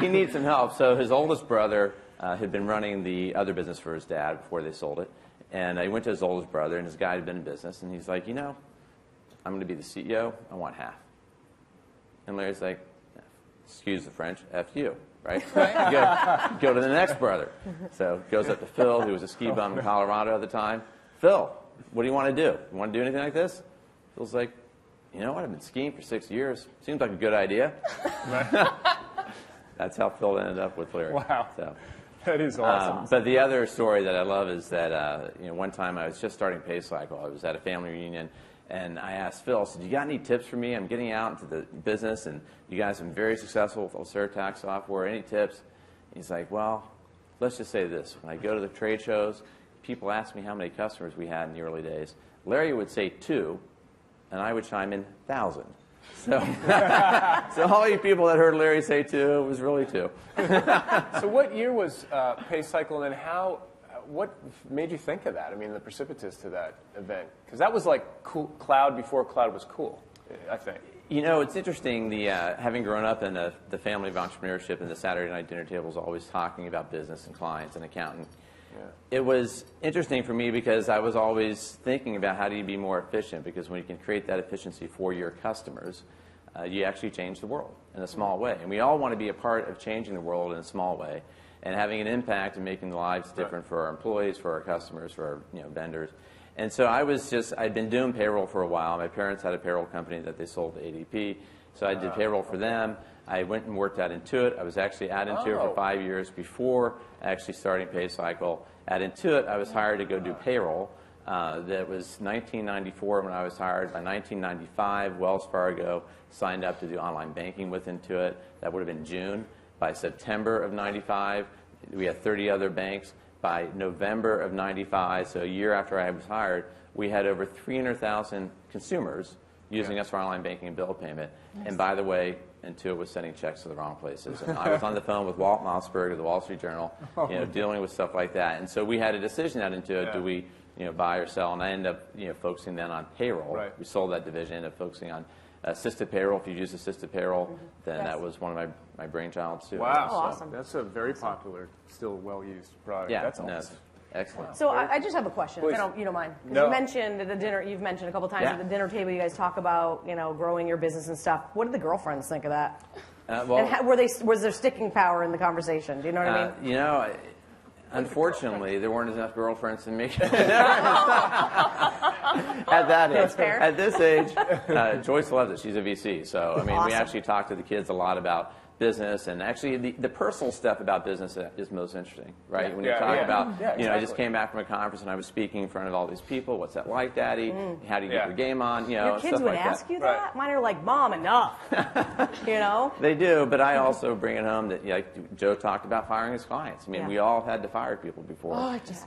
he needed some help. So his oldest brother had been running the other business for his dad before they sold it. And he went to his oldest brother, and his guy had been in business. And he's like, I'm going to be the CEO. I want half. And Larry's like, excuse the French, F you, right? Go to the next brother. So goes up to Phil, who was a ski bum in Colorado at the time. Phil, what do you want to do? You want to do anything like this? Phil's like, you know what? I've been skiing for 6 years. Seems like a good idea. That's how Phil ended up with Larry. Wow. So. That is awesome. But the other story that I love is that one time I was just starting PayCycle. I was at a family reunion, and I asked Phil, I said, you got any tips for me? I'm getting out into the business, and you guys have been very successful with Lacerte tax software. Any tips? He's like, well, let's just say this. When I go to the trade shows, people ask me how many customers we had in the early days. Larry would say 2, and I would chime in 1,000. So, so all you people that heard Larry say 2, it was really 2. So what year was PayCycle, and how? What made you think of that? I mean, the precipitous to that event, because that was like cool, cloud before cloud was cool, I think. You know, it's interesting, having grown up in the family of entrepreneurship, and the Saturday night dinner table was always talking about business and clients and accounting. Yeah. It was interesting for me because I was always thinking about how do you be more efficient, because when you can create that efficiency for your customers, you actually change the world in a small way. And we all want to be a part of changing the world in a small way and having an impact and making the lives different for our employees, for our customers, for our vendors. And so I'd been doing payroll for a while. My parents had a payroll company that they sold to ADP, so I did payroll for them. I went and worked at Intuit. I was actually at Intuit for 5 years before actually starting PayCycle. At Intuit, I was hired to go do payroll. That was 1994 when I was hired. By 1995, Wells Fargo signed up to do online banking with Intuit. That would have been June. By September of 95, we had 30 other banks. By November of 95, so a year after I was hired, we had over 300,000 consumers using us for online banking and bill payment. Nice. And by the way, Intuit was sending checks to the wrong places. And I was on the phone with Walt Mossberg of the Wall Street Journal, dealing with stuff like that. And so we had a decision at Intuit: do we, buy or sell? And I ended up, focusing then on payroll. Right. We sold that division, ended up focusing on assisted payroll. If you use assisted payroll, then that was one of my brainchilds too. Wow, so awesome! That's a very popular, still well-used product. Yeah, that's awesome. Excellent. So I just have a question, if you don't mind. Because you mentioned at the dinner, you've mentioned a couple times at the dinner table, you guys talk about growing your business and stuff. What did the girlfriends think of that? And was there sticking power in the conversation? Do you know what I mean? Unfortunately, there weren't enough girlfriends to make it. At that age. That's fair. At this age, Joyce loves it. She's a VC. So, I mean, we actually talk to the kids a lot about business, and actually the personal stuff about business is most interesting, right? When you talk about, exactly. I just came back from a conference and I was speaking in front of all these people. What's that like, Daddy? How do you get your game on? Your kids stuff would like ask that. you that? Mine are like, Mom, enough. They do, but I also bring it home that like Joe talked about firing his clients. I mean, we all had to fire people before.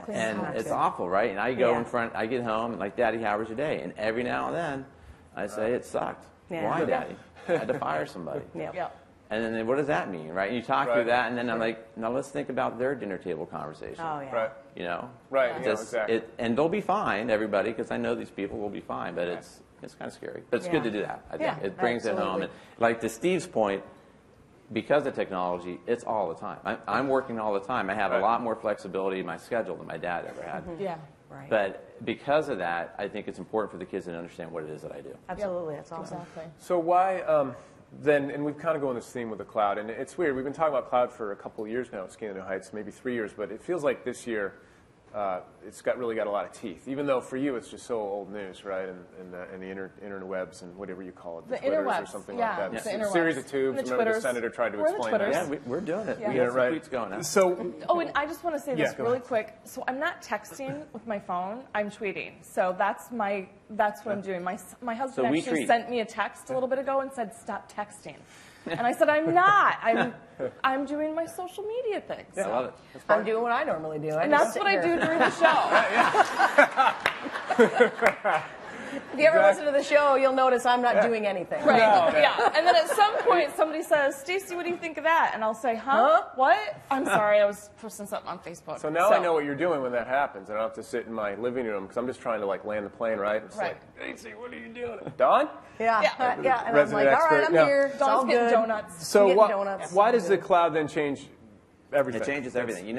And it's awful, right? And I go in front, I get home, and like, Daddy, how was your day? And every now and then, I say, it sucked. Why, Daddy? I had to fire somebody. And then what does that mean, right? And you talk through that, and then I'm like, now let's think about their dinner table conversation. Oh, yeah. Right. Exactly. And they'll be fine, everybody, because I know these people will be fine, but it's kind of scary. But it's good to do that, I think. It brings it home. And like to Steve's point, because of technology, it's all the time. I'm working all the time. I have a lot more flexibility in my schedule than my dad ever had. Yeah. Right. But because of that, I think it's important for the kids to understand what it is that I do. Absolutely. That's awesome. Exactly. So why... Then, and we've kind of gone this theme with the cloud, and it's weird. We've been talking about cloud for a couple of years now at Scaling New Heights, maybe 3 years, but it feels like this year it's really got a lot of teeth. Even though for you it's just so old news, right? And the interwebs and whatever you call it, the Twitters or something like that. The a series of tubes. Remember the senator tried to explain that. Yeah, we're doing it. Yeah. We have some tweets going now. So, and I just want to say this really quick. So I'm not texting with my phone. I'm tweeting. So that's what I'm doing. My husband actually sent me a text a little bit ago and said, "Stop texting." And I said, "I'm not. I'm doing my social media things." Yeah, I love it. I'm doing what I normally do. And that's what I do during the show. If you ever listen to the show, you'll notice I'm not doing anything. Right. Yeah. And then at some point, somebody says, "Stacy, what do you think of that?" And I'll say, "Huh? What? I'm sorry, I was posting something on Facebook." So now I know what you're doing when that happens. I don't have to sit in my living room because I'm just trying to land the plane, right? It's like, Stacy, what are you doing? Don? Yeah. And I'm like, all right, I'm here. It's all getting good. donuts. So why does the cloud then change everything? It changes everything.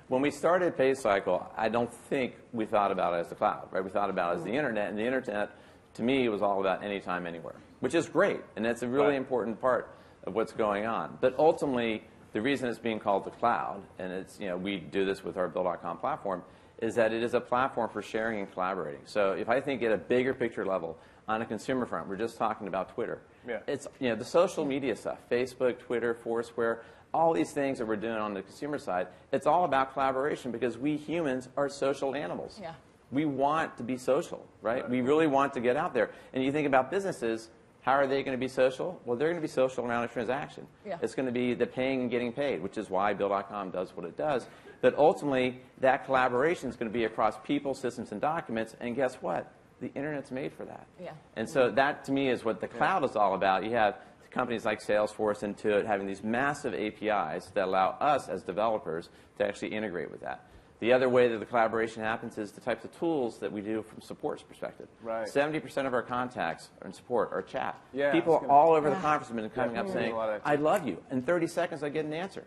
When we started PayCycle, I don't think we thought about it as the cloud, right? We thought about it as the internet, and the internet, to me, was all about anytime, anywhere, which is great, and that's a really important part of what's going on. But ultimately, the reason it's being called the cloud, and it's we do this with our Bill.com platform, is that it is a platform for sharing and collaborating. So if I think at a bigger picture level, on a consumer front, we're just talking about Twitter. It's the social media stuff, Facebook, Twitter, Foursquare, all these things that we're doing on the consumer side. It's all about collaboration because we humans are social animals. Yeah. We want to be social, right? We really want to get out there. And you think about businesses, how are they going to be social? Well, they're going to be social around a transaction. Yeah. It's going to be the paying and getting paid, which is why Bill.com does what it does. But ultimately, that collaboration is going to be across people, systems, and documents. And guess what? the Internet's made for that. Yeah. And so that, to me, is what the cloud is all about. You have companies like Salesforce, Intuit, having these massive APIs that allow us as developers to actually integrate with that. The other way that the collaboration happens is the types of tools that we do from support's perspective. Right. 70% of our contacts in support are chat. Yeah, People all over the conference have been coming up saying, a lot of that I love you. In 30 seconds, I get an answer.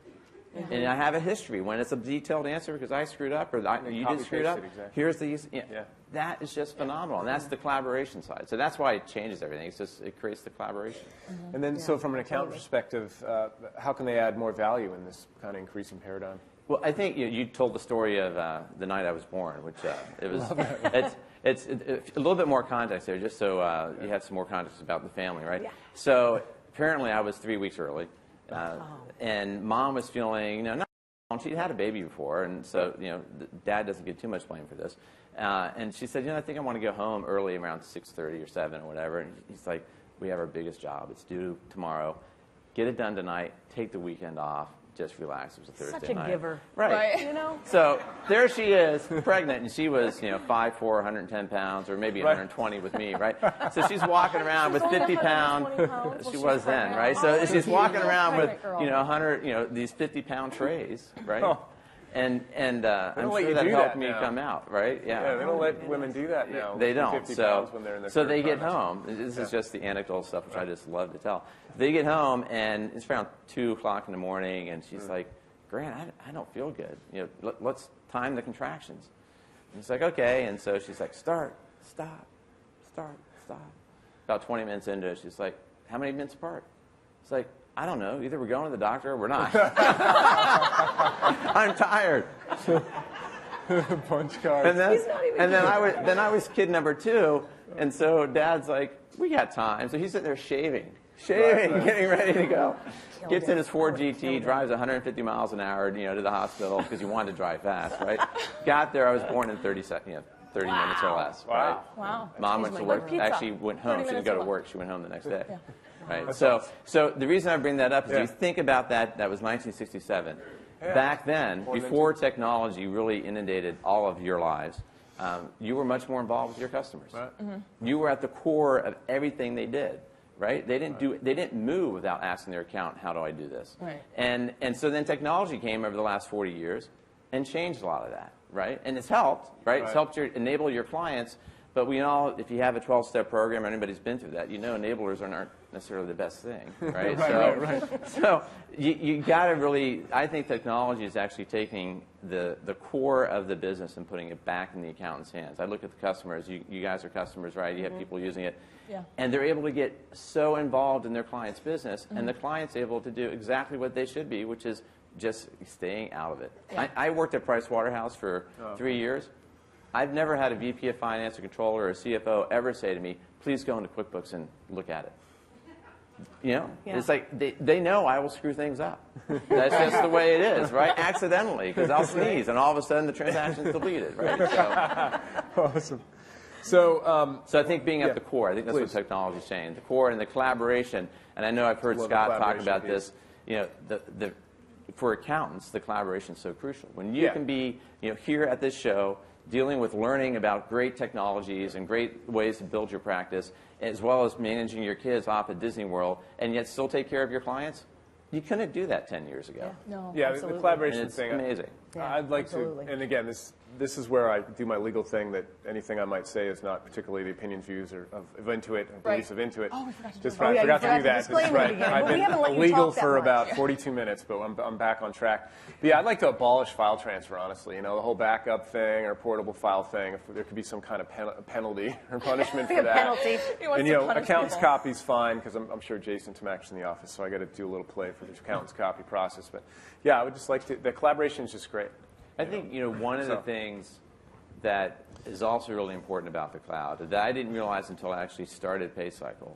And I have a history. When it's a detailed answer because I screwed up or you did screw up, exactly. here's these. That is just phenomenal. And that's the collaboration side. So that's why it changes everything. It's just, it creates the collaboration. And then, so from an account perspective, how can they add more value in this kind of increasing paradigm? Well, I think you told the story of the night I was born, which it was. It's a little bit more context there, just so you have some more context about the family, right? Yeah. So apparently I was 3 weeks early, and Mom was feeling, not. She'd had a baby before, and so Dad doesn't get too much blame for this. And she said, I think I want to go home early, around 6:30 or 7 or whatever. And he's like, we have our biggest job. It's due tomorrow. Get it done tonight. Take the weekend off. Just relax. It was a Thursday night. Such a giver. Right. So there she is, pregnant, and she was, 5'4", 110 pounds, or maybe 120 with me, right? So she's walking around with 50 pounds. She was then, right? So she's walking around with, 100, these 50-pound trays, right? And I'm sure that helped me come out, right? Yeah, they don't let women do that now. They don't. 50 So, pounds when they're in their so they third get home. This is just the anecdotal stuff, which I just love to tell. They get home, and it's around 2 o'clock in the morning, and she's like, Grant, I don't feel good. Let's time the contractions. And he's like, okay. And so she's like, start, stop, start, stop. About 20 minutes into it, she's like, how many minutes apart? It's like, I don't know. Either we're going to the doctor or we're not. I'm tired. Punch card. And then I was kid number 2, and so Dad's like, we got time. So he's sitting there shaving, getting ready to go. Gets in his Ford GT, drives 150 miles an hour, to the hospital because he wanted to drive fast, right? Got there, I was born in 30 seconds, 30 minutes or less, right? Wow. Mom went to work. Pizza. Actually went home. She didn't go to minutes work. She went home the next day. Yeah. Right. So the reason I bring that up is you think about that. That was 1967. Back then, before technology really inundated all of your lives, you were much more involved with your customers. Right. You were at the core of everything they did. Right? They didn't move without asking their account, how do I do this? Right. And so then technology came over the last 40 years and changed a lot of that. Right? And it's helped. Right? It's helped enable your clients. But we all, if you have a 12-step program, or anybody's been through that, enablers aren't necessarily the best thing, right? So you got to really, I think technology is actually taking the core of the business and putting it back in the accountant's hands. I look at the customers. You guys are customers, right? You have people using it. Yeah. And they're able to get so involved in their client's business, and the client's able to do exactly what they should be, which is just staying out of it. Yeah. I worked at Price Waterhouse for 3 years. I've never had a VP of Finance, a controller, or a CFO ever say to me, please go into QuickBooks and look at it. It's like they know I will screw things up. That's just the way it is, right? Accidentally, because I'll sneeze, and all of a sudden the transaction's deleted, right? Awesome. So I think being at the core, I think that's what technology is saying. The core and the collaboration, and I know I've heard Scott talk about this, for accountants, the collaboration is so crucial. When you can be here at this show, dealing with learning about great technologies and great ways to build your practice, as well as managing your kids off at Disney World, and yet still take care of your clients, you couldn't do that 10 years ago. The collaboration thing. Amazing. I'd like to, and again, this is where I do my legal thing, that anything I might say is not particularly the opinions, views, or of Intuit, or beliefs of Intuit. Oh, we forgot to do Just that. I forgot to do that. That's right. Again. I've We haven't let been you illegal talk that for much. about 42 minutes, but I'm back on track. But yeah, I'd like to abolish file transfer, honestly. The whole backup thing or portable file thing, if there could be some kind of penalty or punishment for that. Penalty. And accountant's copy's fine, because I'm sure Jason Tomak's in the office, so I got to do a little play for the accountant's copy process. But yeah, I would just like to, the collaboration is just great. I think one of the things that is also really important about the cloud that I didn't realize until I actually started PayCycle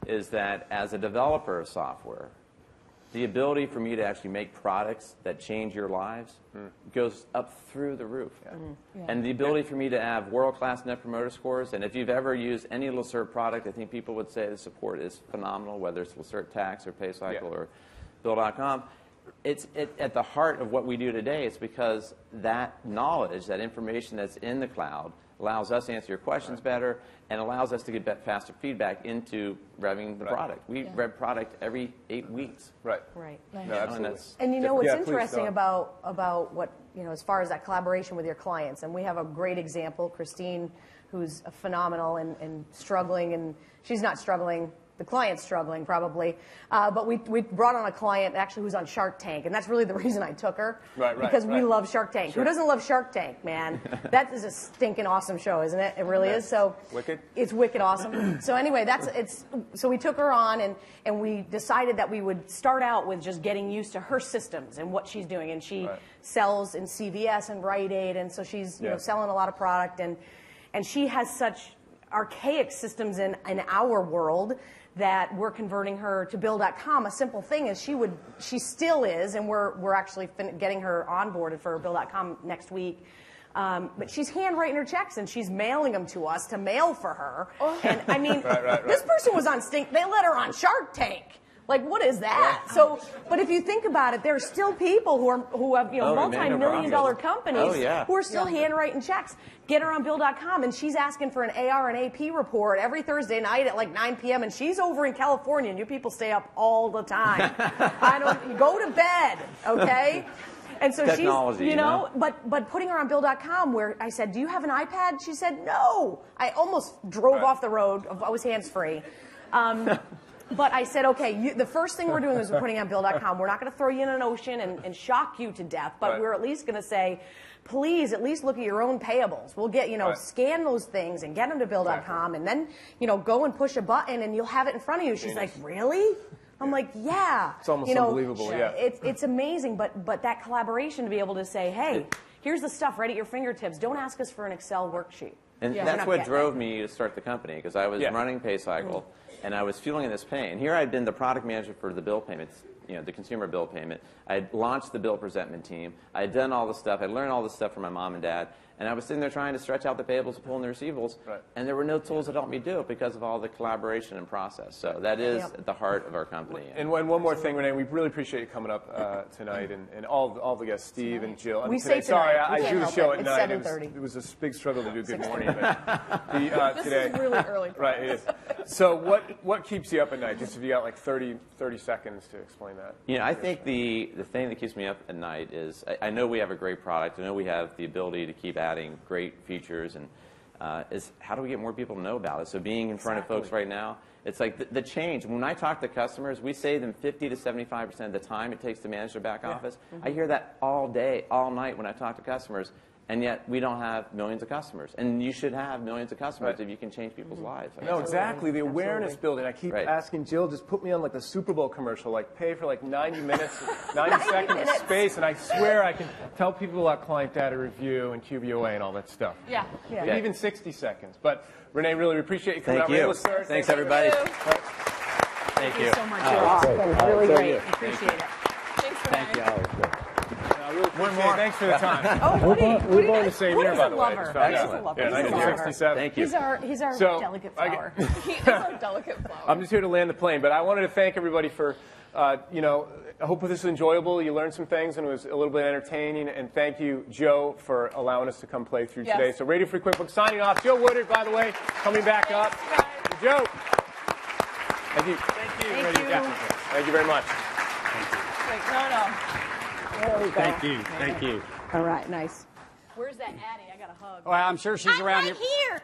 is that as a developer of software, the ability for me to actually make products that change your lives goes up through the roof. And the ability for me to have world-class Net Promoter Scores, and if you've ever used any Lacerte product, I think people would say the support is phenomenal, whether it's Lacerte Tax or PayCycle or Bill.com. It's at the heart of what we do today. It's because that knowledge, that information that's in the cloud, allows us to answer your questions better, and allows us to get faster feedback into revving the product. We rev product every 8 weeks. Right. Right. No, absolutely. And you know what's Yeah, please interesting start. about what, as far as that collaboration with your clients, and we have a great example, Christine, who's phenomenal and struggling, and she's not struggling, the client's struggling probably, but we brought on a client actually who's on Shark Tank, and that's really the reason I took her, because we love Shark Tank. Who doesn't love Shark Tank, man? That is a stinking awesome show, isn't it? It really is. So wicked. It's wicked awesome. So anyway, so we took her on, and we decided that we would start out with just getting used to her systems and what she's doing, and she sells in CVS and Rite Aid, and so she's selling a lot of product, and she has such archaic systems in our world that we're converting her to Bill.com. A simple thing is she still is, and we're actually getting her onboarded for Bill.com next week. But she's handwriting her checks and she's mailing them to us to mail for her. And I mean, this person was on Stink. They let her on Shark Tank. Like, what is that? So, but if you think about it, there's still people who have multi-million-dollar companies who are still handwriting checks. Get her on Bill.com, and she's asking for an AR and AP report every Thursday night at like 9 p.m. And she's over in California, and you people stay up all the time. Go to bed, okay? And so Technology, she's, but putting her on Bill.com, where I said, "Do you have an iPad?" She said, "No." I almost drove off the road. I was hands-free. But I said, okay, the first thing we're doing is we're putting on Bill.com. We're not going to throw you in an ocean and shock you to death, but we're at least going to say, please at least look at your own payables. We'll get, scan those things and get them to Bill.com, and then, go and push a button and you'll have it in front of you. She's like, really? I'm like, yeah. It's almost unbelievable, yeah. It's amazing, but that collaboration to be able to say, hey, here's the stuff right at your fingertips. Don't ask us for an Excel workship. And that's what drove me to start the company, because I was running PayCycle, and I was feeling this pain. Here I'd been the product manager for the bill payments, the consumer bill payment. I had launched the bill presentment team. I had done all the stuff. I learned all the stuff from my mom and dad. And I was sitting there trying to stretch out the payables and pull in the receivables. And there were no tools that helped me do it because of all the collaboration and process. So that is at the heart of our company. And one more thing, Renee, we really appreciate you coming up tonight, and all the guests, Steve and Jill. We say tonight. I do the show at night. 7:30. It was a big struggle to do Good Morning. But This today, is really early. Right, it is. So what keeps you up at night? Just if you got like 30 seconds to explain that. I think the thing that keeps me up at night is I know we have a great product. I know we have the ability to keep adding great features, and is how do we get more people to know about it? So being in front of folks right now, it's like the change. When I talk to customers, we save them 50 to 75% of the time it takes to manage their back office. I hear that all day, all night when I talk to customers. And yet we don't have millions of customers. And you should have millions of customers if you can change people's lives. No, exactly. The awareness building. I keep asking Jill, just put me on like the Super Bowl commercial, like pay for like 90 minutes, 90 seconds of space, and I swear I can tell people about client data review and QBOA and all that stuff. Yeah. And even 60 seconds. But Renee, really appreciate you coming Thank out. you. Rene Lacerte, Thanks, everybody. Thank you so much. You're awesome. Really great. Appreciate it. Thanks, Renee. One more. Thanks for the time. Oh, We're born the same year, by the way. Excellent. Yeah, 1967. Thank you. He's our So, delicate flower. He is our delicate flower. I'm just here to land the plane, but I wanted to thank everybody for, I hope this was enjoyable. You learned some things and it was a little bit entertaining. And thank you, Joe, for allowing us to come play through today. So Radio Free QuickBooks signing off. Joe Woodard, by the way, coming back up. Joe. Thank you. Thank you. Thank you very much. Wait, no. Thank you. All right, nice. Where's that Addie? I got a hug. Well, I'm sure she's around right here. here.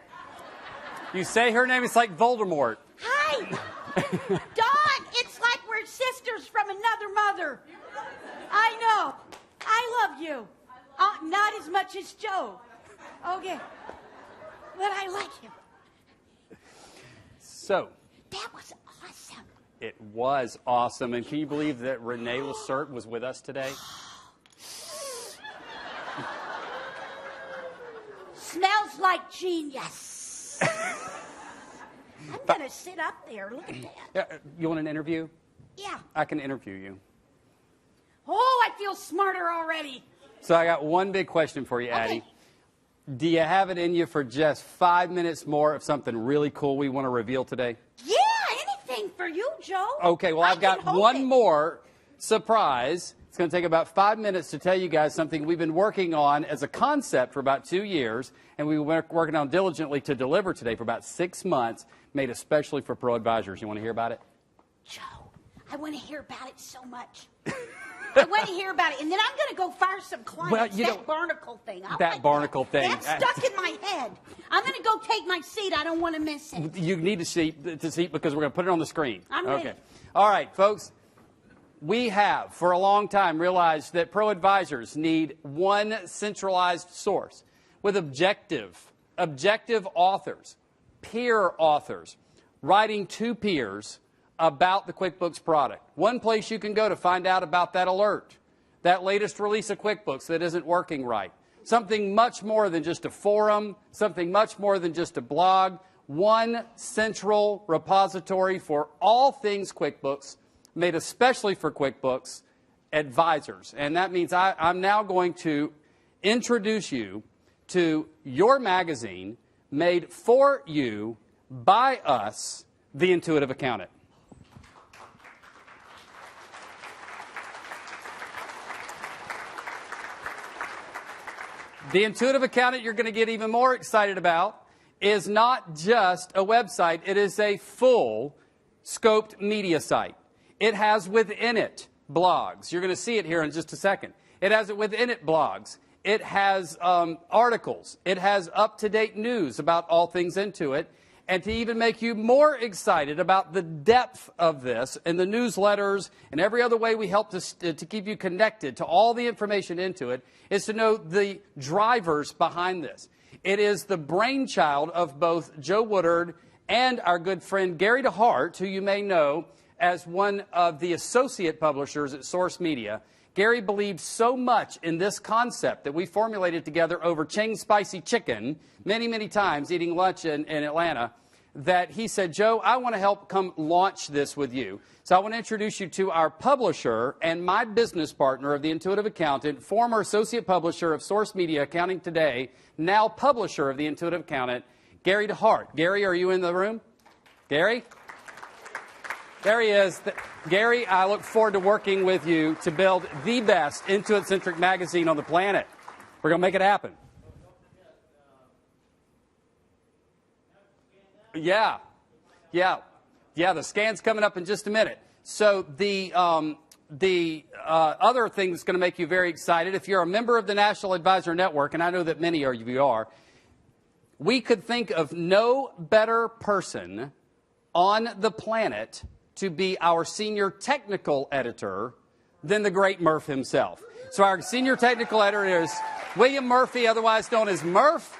You say her name, it's like Voldemort. Hi. Dawn, it's like we're sisters from another mother. I know. I love you. Not as much as Joe. Okay. But I like him. So, That was awesome. it was awesome. And can you believe that Rene Lacerte was with us today? Smells like genius. I'm going to sit up there. Look at that. You want an interview? Yeah. I can interview you. Oh, I feel smarter already. So I got one big question for you, Addie. Do you have it in you for just 5 minutes more of something really cool we want to reveal today? Yeah, anything for you, Joe. Okay, well, I've got can hold one it. more surprise It's going to take about 5 minutes to tell you guys something we've been working on as a concept for about 2 years, and we've been working on diligently to deliver today for about 6 months, made especially for pro advisors. You want to hear about it? Joe, I want to hear about it so much. I want to hear about it, and then I'm going to go fire some clients. Well, you that know, barnacle thing. that barnacle thing. That's stuck in my head. I'm going to go take my seat. I don't want to miss it. You need to see because we're going to put it on the screen. I'm ready. Okay. All right, folks. We have, for a long time, realized that pro advisors need one centralized source with objective authors, peer authors, writing to peers about the QuickBooks product. One place you can go to find out about that alert, that latest release of QuickBooks that isn't working right. Something much more than just a forum, something much more than just a blog. One central repository for all things QuickBooks, made especially for QuickBooks advisors. And that means I'm now going to introduce you to your magazine made for you by us, the Intuitive Accountant. The Intuitive Accountant you're going to get even more excited about is not just a website. It is a full scoped media site. It has within it blogs. You're going to see it here in just a second. It has within it blogs. It has articles. It has up-to-date news about all things Intuit. And to even make you more excited about the depth of this and the newsletters and every other way we help to keep you connected to all the information Intuit is to know the drivers behind this. It is the brainchild of both Joe Woodard and our good friend Gary DeHart, who you may know as one of the associate publishers at Source Media. Gary believed so much in this concept that we formulated together over Ching's Spicy Chicken many, many times eating lunch in Atlanta that he said, Joe, I want to help come launch this with you. So I want to introduce you to our publisher and my business partner of The Intuitive Accountant, former associate publisher of Source Media Accounting Today, now publisher of The Intuitive Accountant, Gary DeHart. Gary, are you in the room? Gary? There he is. Gary, I look forward to working with you to build the best Intuit-centric magazine on the planet. We're going to make it happen. Yeah. The scan's coming up in just a minute. So the other thing that's going to make you very excited, if you're a member of the National Advisor Network, and I know that many of you are, we could think of no better person on the planet to be our senior technical editor than the great Murph himself. So our senior technical editor is William Murphy, otherwise known as Murph,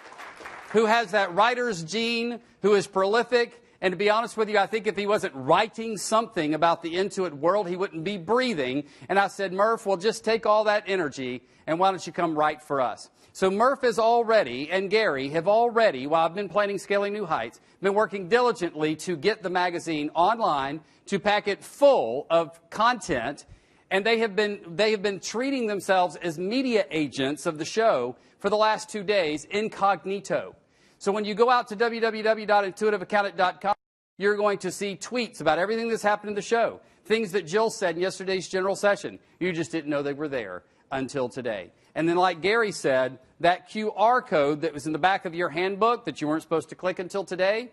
who has that writer's gene, who is prolific. And to be honest with you, I think if he wasn't writing something about the Intuit world, he wouldn't be breathing. And I said, Murph, well, just take all that energy, and why don't you come write for us? So Murph has already, and Gary have already, while I've been planning Scaling New Heights, been working diligently to get the magazine online, to pack it full of content, and they have been treating themselves as media agents of the show for the last 2 days, incognito. So when you go out to www.intuitiveaccountant.com, you're going to see tweets about everything that's happened in the show, things that Jill said in yesterday's general session. You just didn't know they were there until today. And then like Gary said, that QR code that was in the back of your handbook that you weren't supposed to click until today,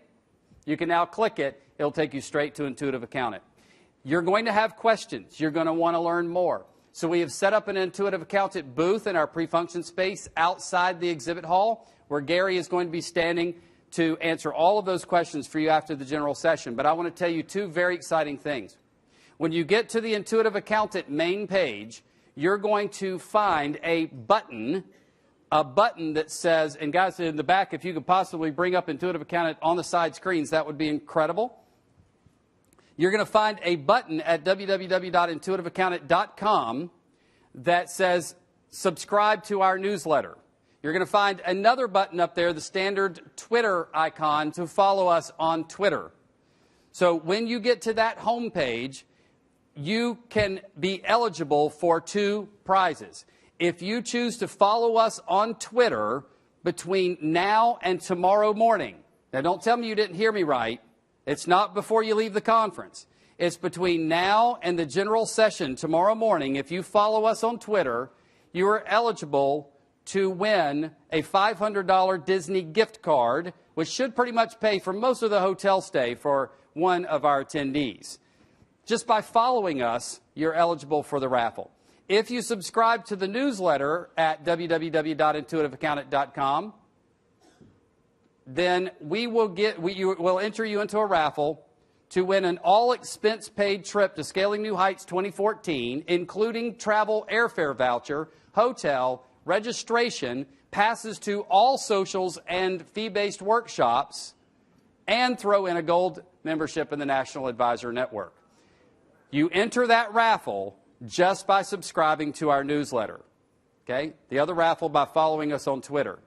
you can now click it. It'll take you straight to Intuitive Accountant. You're going to have questions. You're going to want to learn more. So we have set up an Intuitive Accountant booth in our pre-function space outside the exhibit hall where Gary is going to be standing to answer all of those questions for you after the general session. But I want to tell you two very exciting things. When you get to the Intuitive Accountant main page, you're going to find a button that says, and guys in the back, if you could possibly bring up Intuitive Accountant on the side screens, that would be incredible. You're going to find a button at www.intuitiveaccountant.com that says subscribe to our newsletter. You're going to find another button up there, the standard Twitter icon, to follow us on Twitter. So when you get to that home page, you can be eligible for 2 prizes. If you choose to follow us on Twitter between now and tomorrow morning, now don't tell me you didn't hear me right. It's not before you leave the conference. It's between now and the general session tomorrow morning. If you follow us on Twitter, you are eligible to win a $500 Disney gift card, which should pretty much pay for most of the hotel stay for one of our attendees. Just by following us, you're eligible for the raffle. If you subscribe to the newsletter at www.intuitiveaccountant.com, then we'll enter you into a raffle to win an all-expense-paid trip to Scaling New Heights 2014, including travel airfare voucher, hotel, registration, passes to all socials and fee-based workshops, and throw in a gold membership in the National Advisor Network. You enter that raffle just by subscribing to our newsletter. Okay? The other raffle by following us on Twitter.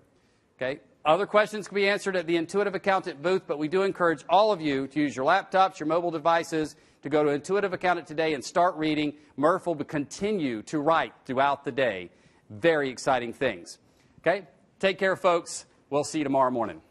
Okay? Other questions can be answered at the Intuitive Accountant booth, but we do encourage all of you to use your laptops, your mobile devices, to go to Intuitive Accountant today and start reading. Murph will continue to write throughout the day. Very exciting things. Okay? Take care, folks. We'll see you tomorrow morning.